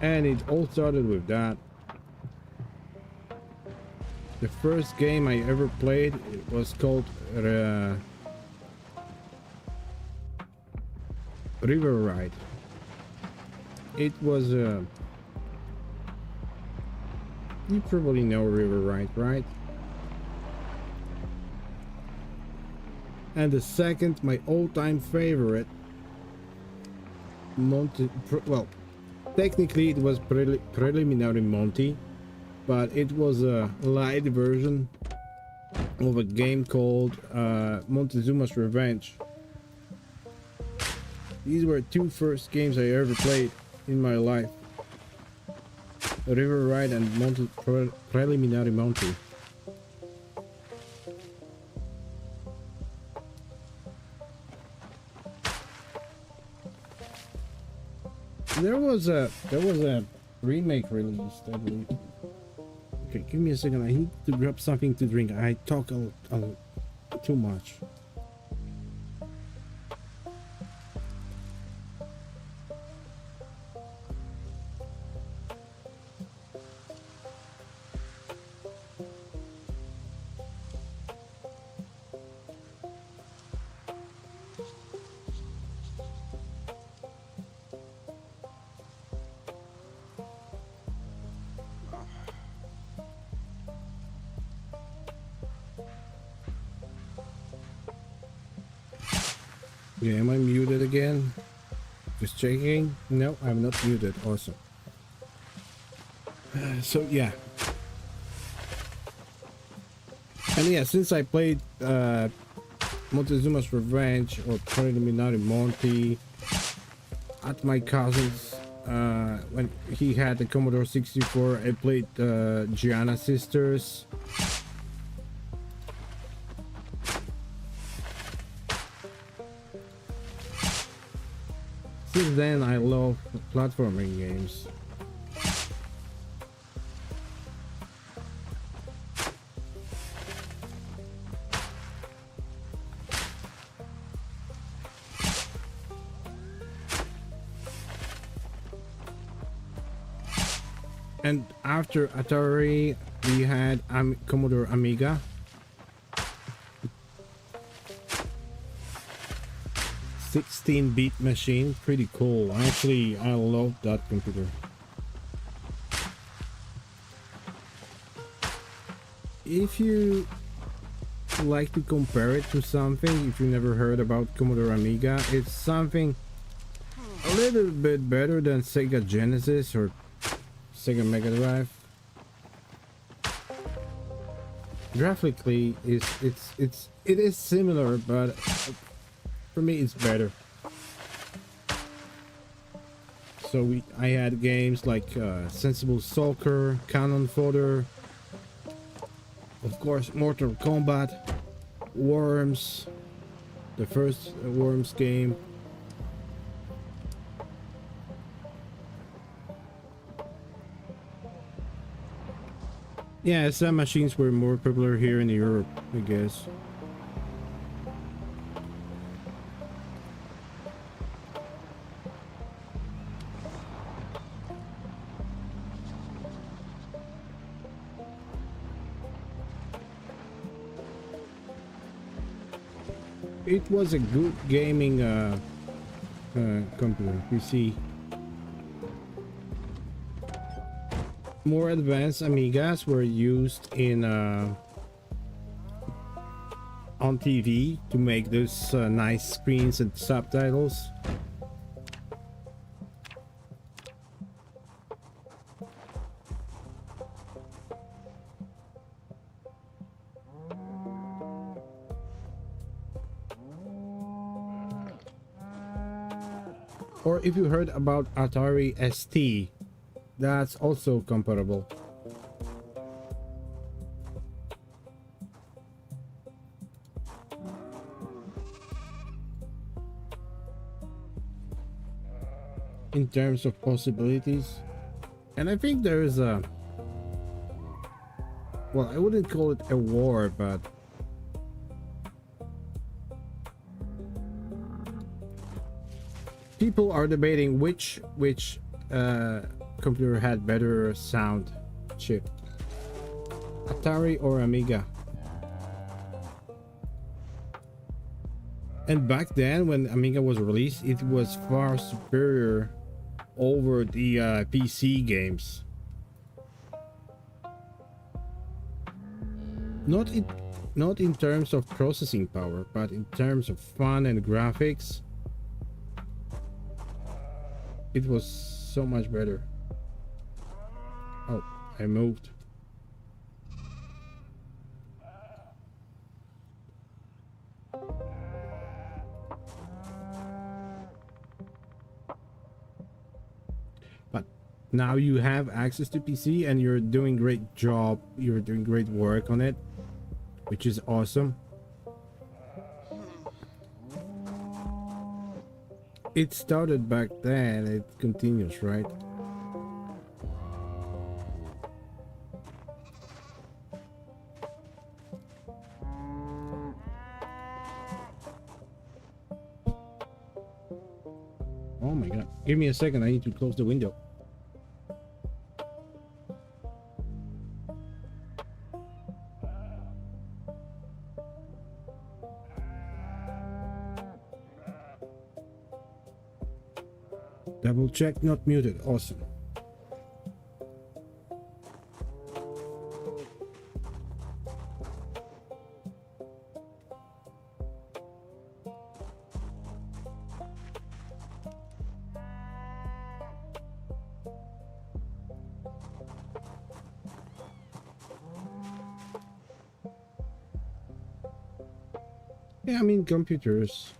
And it all started with that. The first game I ever played, it was called River Ride. It was you probably know River Ride, right? And the second, my all-time favorite, well, technically it was preliminary Monty, but it was a light version of a game called Montezuma's Revenge. These were two first games I ever played in my life. River Ride and Preliminary Monty. There was a remake released, I believe. Okay, give me a second. I need to grab something to drink. I talk too much. Yeah, am I muted again? Just checking. No, I'm not muted. Awesome. So yeah. And yeah, since I played Montezuma's Revenge or Preliminary Monty at my cousin's when he had the Commodore 64, I played Gianna Sisters. Since then, I love platforming games. And after Atari, we had Commodore Amiga. 16-bit machine, pretty cool. Actually, I love that computer. If you like to compare it to something, if you never heard about Commodore Amiga, it's something a little bit better than Sega Genesis or Sega Mega Drive. Graphically, it is similar, but for me, it's better. So I had games like Sensible Soccer, Cannon Fodder, of course, Mortal Kombat, Worms, the first Worms game. Yeah, some machines were more popular here in Europe, I guess. It was a good gaming computer. You see, more advanced Amigas were used in on TV to make those nice screens and subtitles. Or if you heard about Atari ST, that's also comparable. In terms of possibilities. And I think there's a, well, I wouldn't call it a war, but people are debating which computer had better sound chip, Atari or Amiga. And back then when Amiga was released, it was far superior over the PC games. Not in terms of processing power, but in terms of fun and graphics. It was so much better. Oh, I moved. But now you have access to PC and you're doing great job. You're doing great work on it, which is awesome. It started back then, it continues, right? Oh my god. Give me a second, I need to close the window. Double check, not muted. Awesome. Yeah, I mean, computers,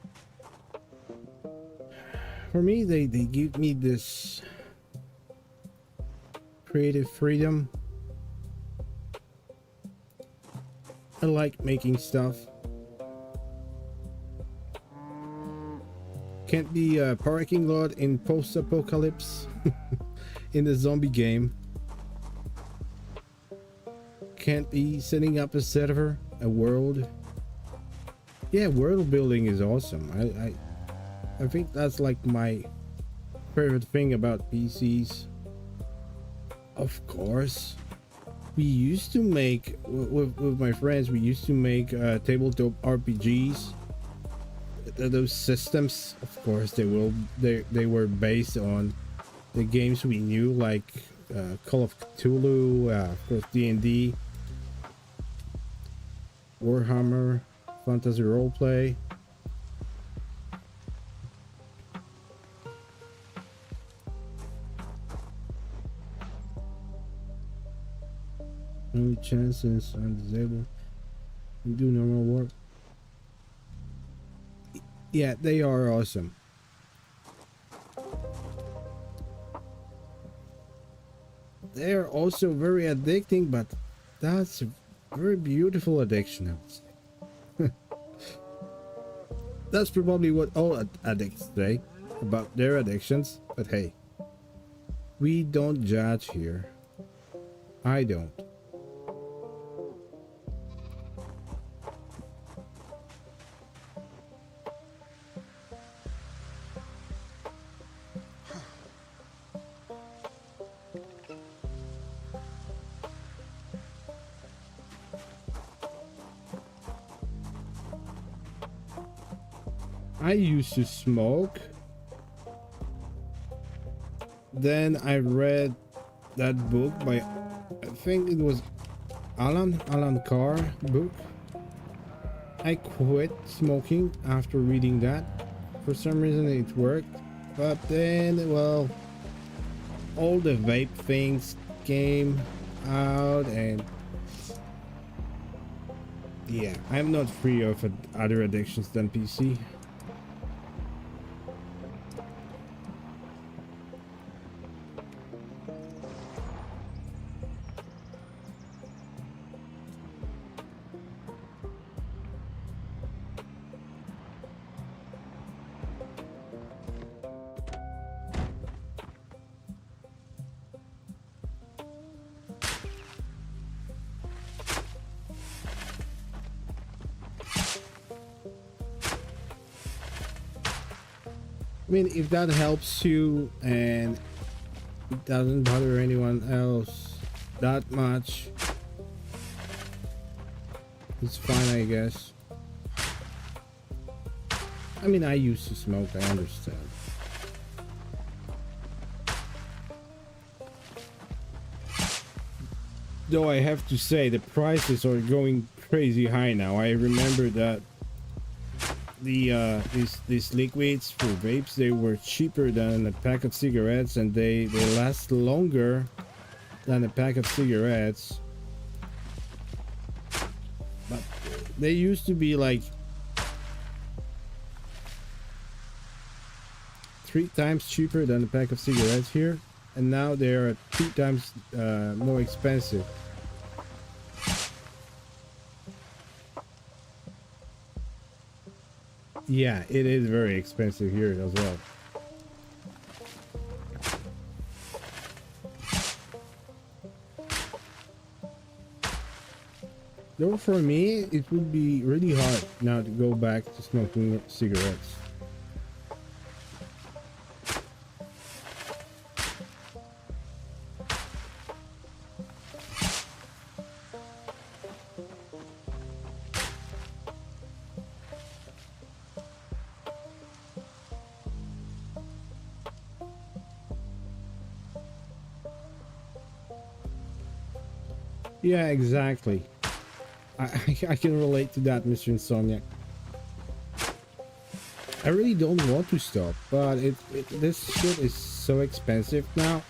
for me, they give me this creative freedom. I like making stuff. Can't be a parking lot in post-apocalypse in the zombie game. Can't be setting up a server, a world. Yeah, world building is awesome. I think that's like my favorite thing about PCs. Of course, we used to make with my friends. We used to make tabletop RPGs. Those systems, of course, they were based on the games we knew, like Call of Cthulhu, of course, D&D, Warhammer, Fantasy Roleplay. No chances I'm disabled. You do normal work. Yeah, they are awesome. They are also very addicting, but that's a very beautiful addiction, I would say. That's probably what all addicts say about their addictions, but hey, we don't judge here. I don't. I used to smoke. Then I read that book by, I think it was Alan Carr book. I quit smoking after reading that. For some reason it worked, but then, well, all the vape things came out, and yeah, I'm not free of other addictions than PC. I mean, if that helps you and it doesn't bother anyone else that much, it's fine, I guess. I mean, I used to smoke, I understand. Though I have to say, the prices are going crazy high now. I remember that these liquids for vapes, they were cheaper than a pack of cigarettes, and they last longer than a pack of cigarettes. But they used to be like 3 times cheaper than a pack of cigarettes here, and now they are 2 times more expensive. Yeah, it is very expensive here as well. Though for me, it would be really hard now to go back to smoking cigarettes. Yeah, exactly. I can relate to that, Mr. Insomniac. I really don't want to stop, but this shit is so expensive now.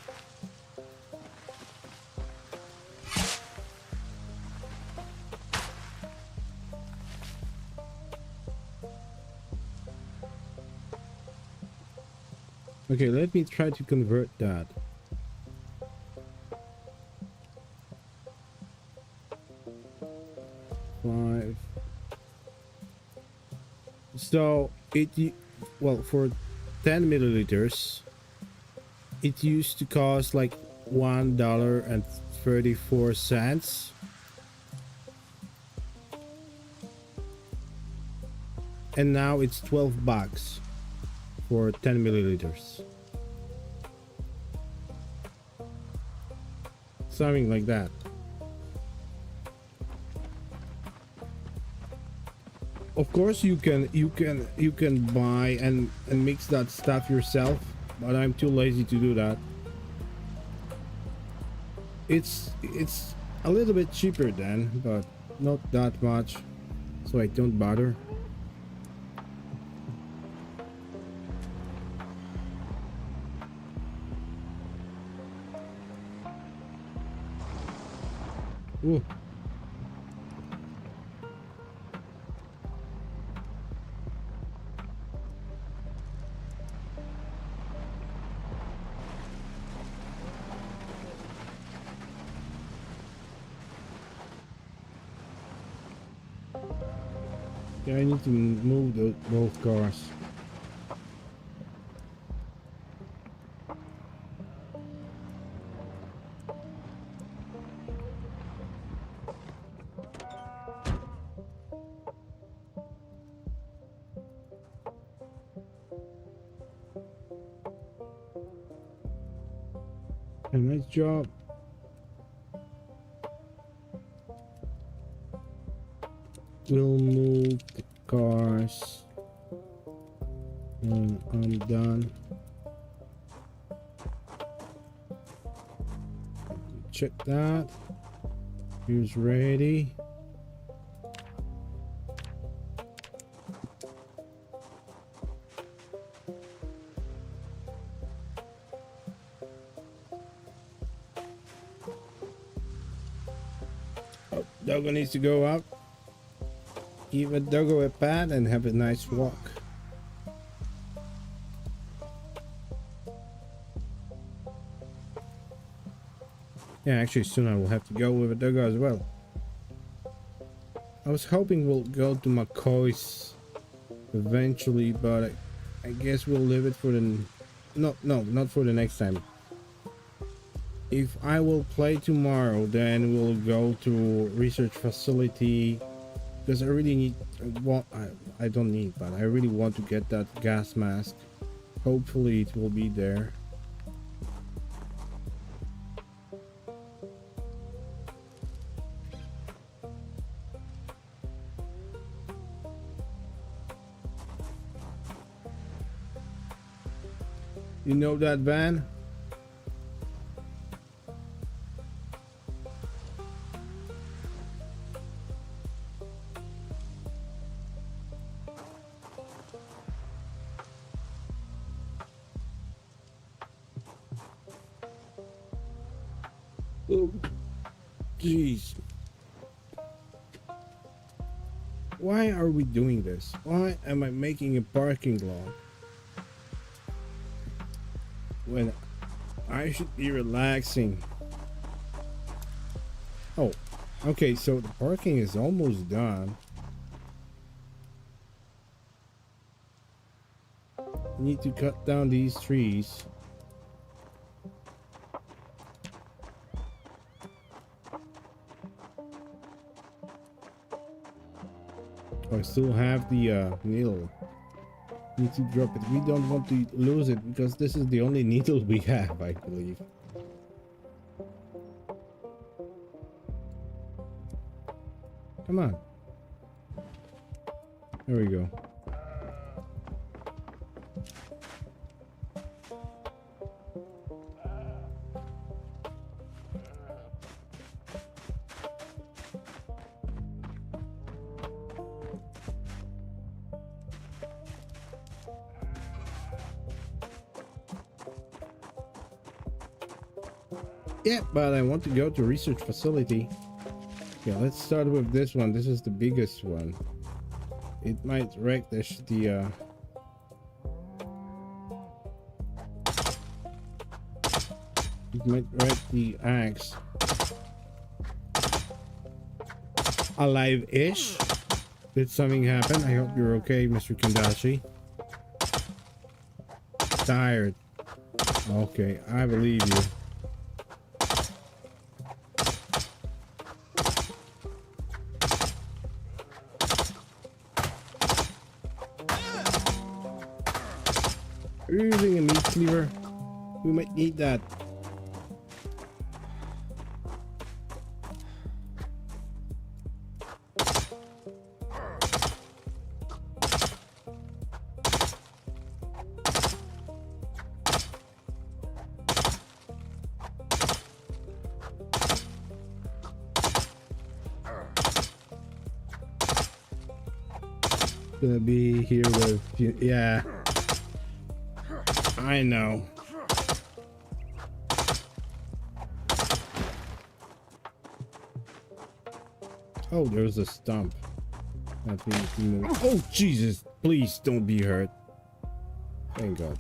Okay, let me try to convert that. So well, for 10 milliliters, it used to cost like $1.34, and now it's $12 for 10 milliliters, something like that. Of course, you can buy and mix that stuff yourself, but I'm too lazy to do that. It's a little bit cheaper then, but not that much, so I don't bother. Ooh. Yeah, I need to move both cars. A nice job. We'll move the cars And I'm done. Check that. Here's ready. Oh, Doggo needs to go out. Give a Doggo a pat and have a nice walk. Yeah, actually soon I will have to go with a Doggo as well. I was hoping we'll go to McCoy's eventually, but I guess we'll leave it for the... No, not for the next time. If I will play tomorrow, then we'll go to research facility, because I really need... I don't need, but I really want to get that gas mask. Hopefully it will be there. You know that van? Oh, jeez. Why are we doing this? Why am I making a parking lot when I should be relaxing? Oh, okay, so the parking is almost done. Need to cut down these trees. I still have the needle. Need to drop it. We don't want to lose it because this is the only needle we have, I believe. Come on. There we go. Yeah, but I want to go to research facility. Yeah, let's start with this one. This is the biggest one. It might wreck the it might wreck the axe. Alive-ish? Did something happen? I hope you're okay, Mr. Kandashi. Tired. Okay, I believe you. We're using a meat cleaver. We might need that. Gonna be here with you. Yeah, I know. Oh, there's a stump that we need to move. Oh, Jesus, please don't be hurt. Thank God.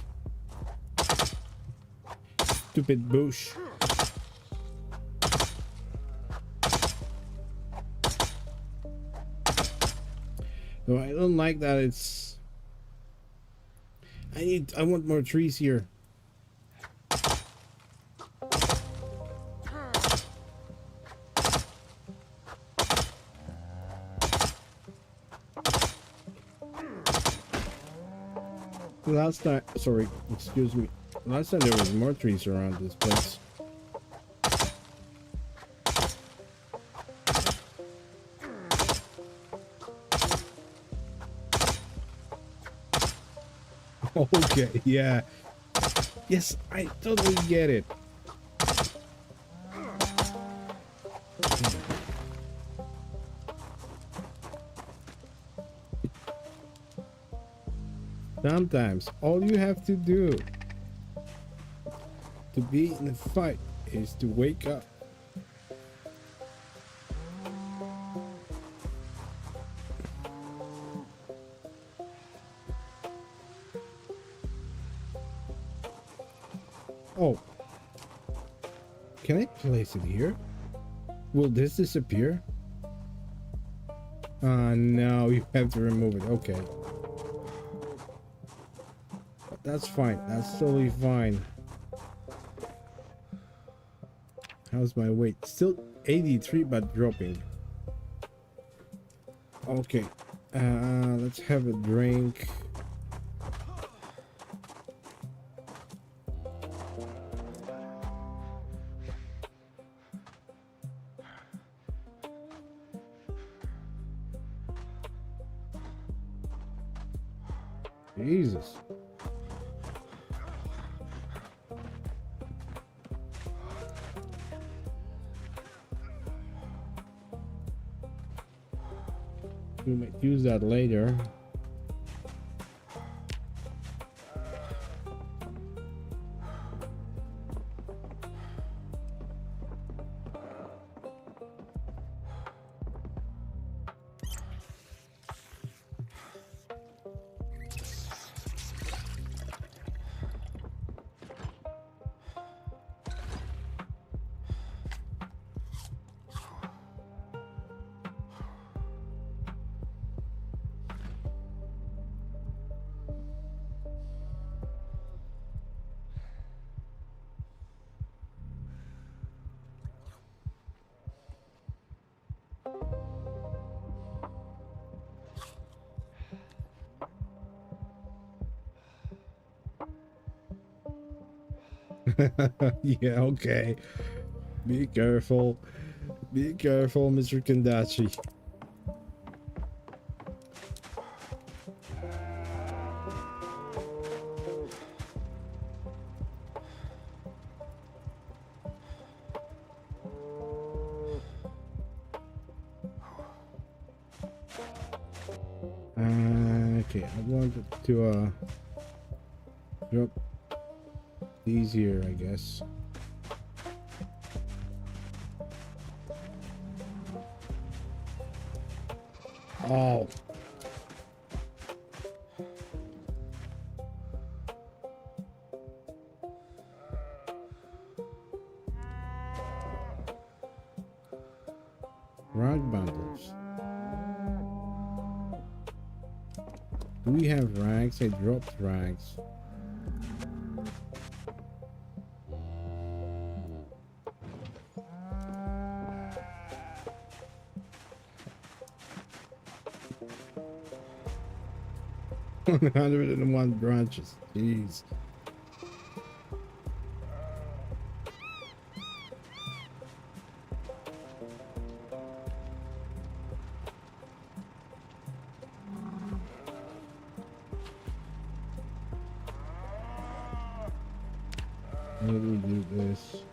Stupid bush. No, I don't like that. It's... I want more trees here. Last time, sorry, excuse me. Last time there was more trees around this place. Okay, yeah. Yes, I totally get it. Sometimes all you have to do to be in a fight is to wake up. Oh, can I place it here? Will this disappear? No, you have to remove it. Okay. But that's fine. That's totally fine. How's my weight? Still 83, but dropping. Okay. Let's have a drink. Jesus. We might use that later. Yeah, okay. Be careful. Be careful, Mr. Kandachi. Okay, I wanted to drop these here, I guess. Oh. Rag bundles. Do we have rags? I dropped rags. One 101 branches. Jeez. How do we do this?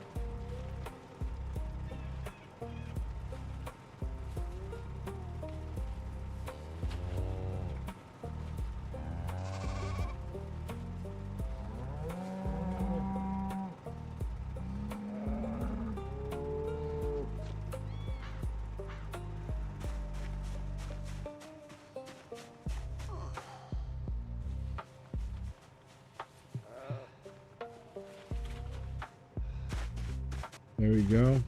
There we go.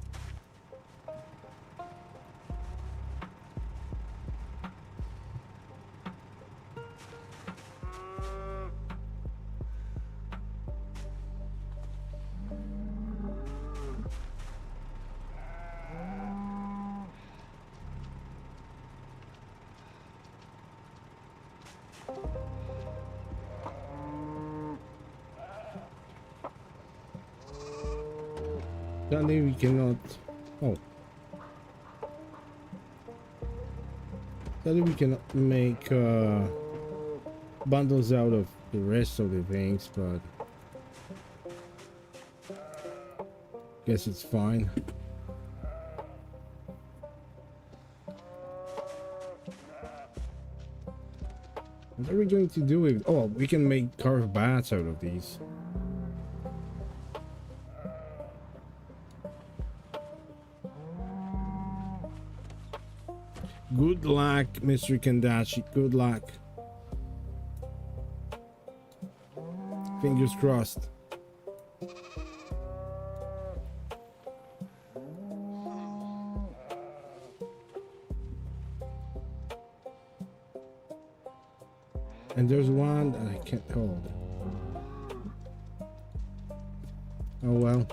Sadly, we cannot. Oh. Sadly, we cannot make bundles out of the rest of the things, but guess it's fine. What are we going to do with... Oh, we can make carved bats out of these. Good luck, Mr. Kandashi. Good luck. Fingers crossed. And there's one that I can't hold. Oh well.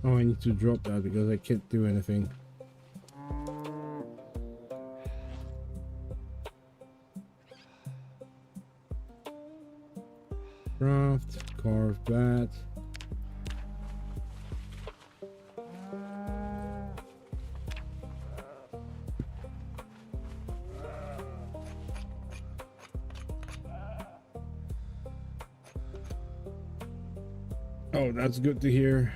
Oh, I need to drop that because I can't do anything. Craft, carve that. Oh, that's good to hear.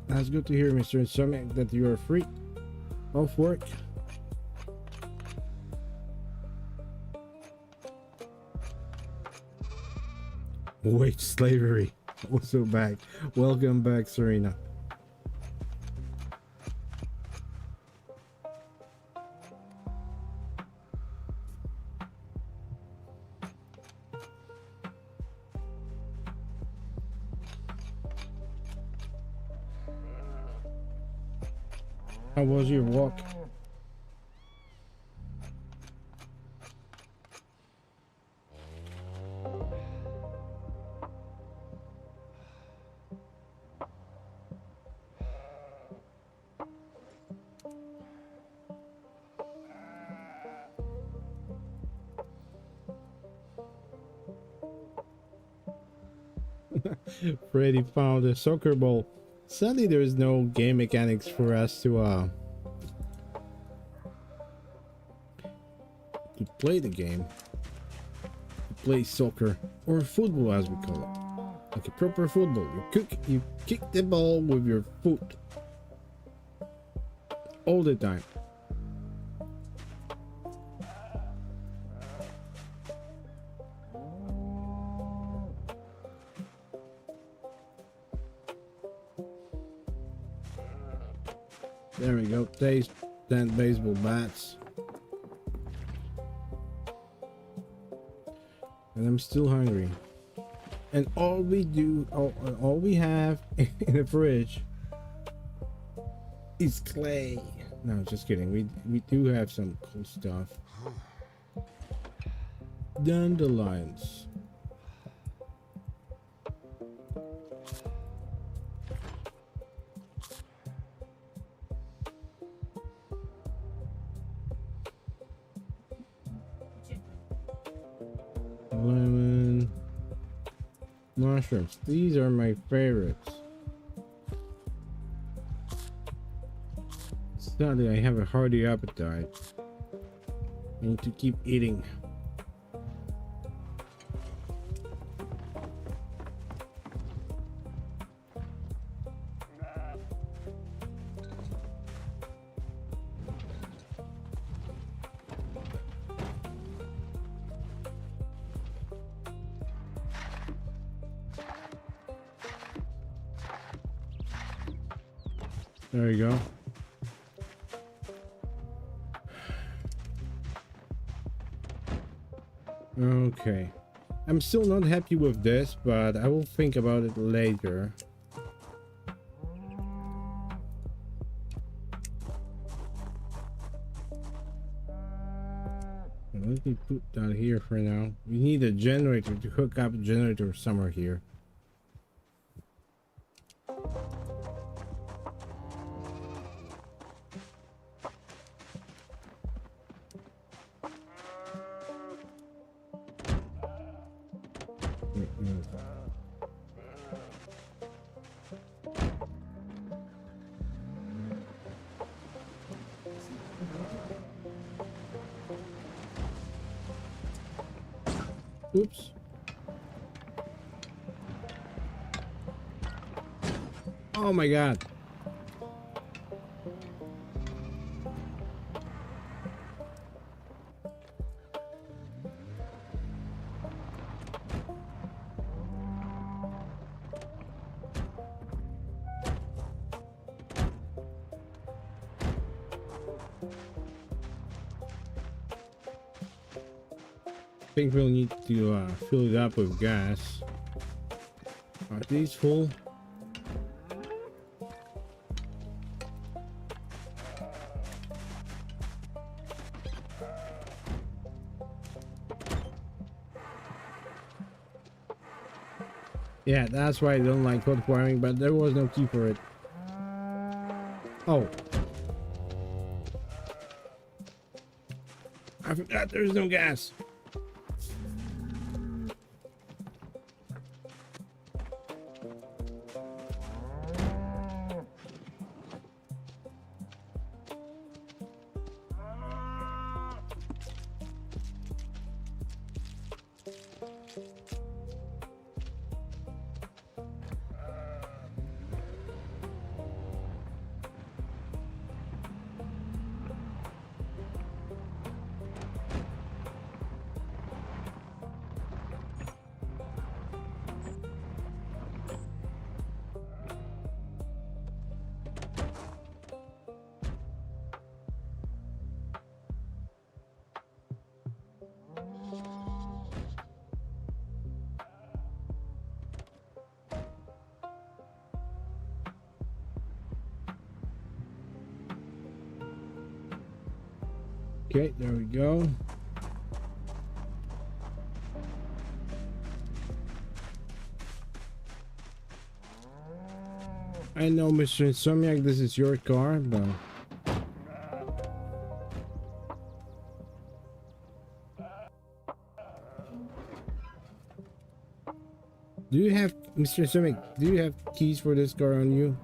That's good to hear, Mr. Insomniac, that you are free of work. Wage slavery. Also back. Welcome back, Serena. How was your walk? Freddy found a soccer ball. Sadly, there is no game mechanics for us to play the game. To play soccer or football, as we call it, like a proper football. You kick the ball with your foot all the time. There we go. Taste 10 baseball bats. And I'm still hungry. And all we have in the fridge is clay. No, just kidding. We do have some cool stuff. Dandelions. Lemon, mushrooms. These are my favorites. Sadly, I have a hearty appetite. I need to keep eating. There you go. Okay. I'm still not happy with this, but I will think about it later. Let me put that here for now. We need a generator to hook up a generator somewhere here. Oops. Oh my god. I think we'll need to fill it up with gas. Are these full? Yeah, that's why I don't like code farming, but there was no key for it. Oh. I forgot there's no gas. Okay, there we go. I know, Mr. Insomniac, this is your car, but do you have, Mr. Insomniac, do you have keys for this car on you?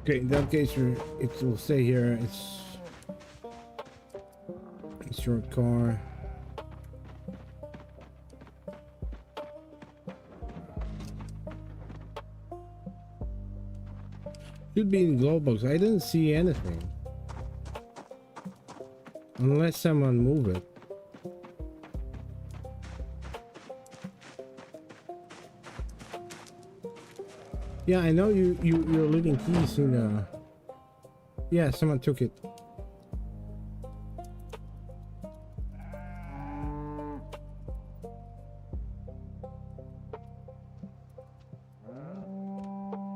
Okay, in that case, it will stay here. It's your car. Should be in glove box. I didn't see anything, unless someone move it. Yeah, I know you're leaving keys in. Yeah, someone took it.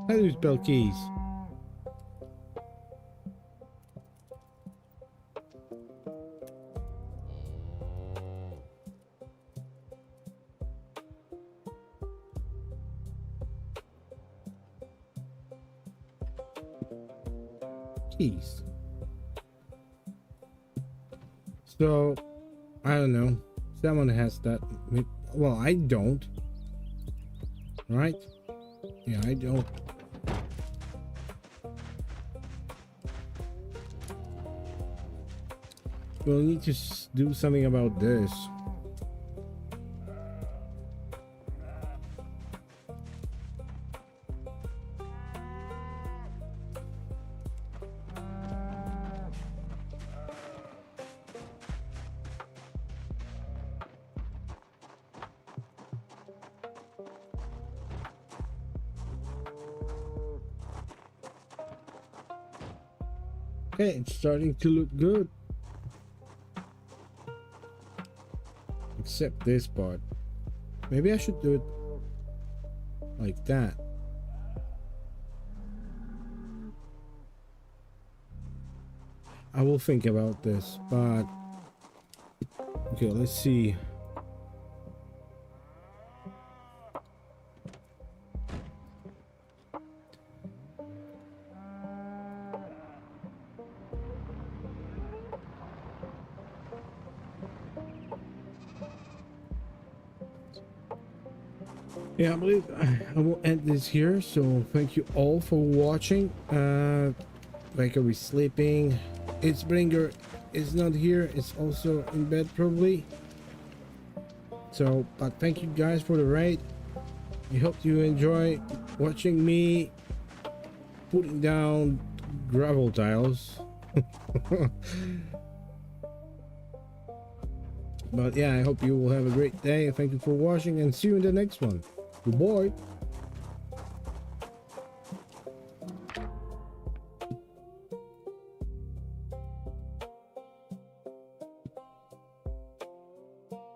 How do you spell keys? Keys. So, I don't know. Someone has that. Well, I don't. Right? Yeah, I don't. We'll need to do something about this. Okay, it's starting to look good. Except this part. Maybe I should do it like that. I will think about this, but okay, let's see. Yeah, I believe I will end this here. So thank you all for watching. Like, are we sleeping? It's Bringer is not here. It's also in bed probably. So, but thank you guys for the raid. I hope you enjoy watching me putting down gravel tiles. But yeah, I hope you will have a great day. Thank you for watching and see you in the next one. Goodbye.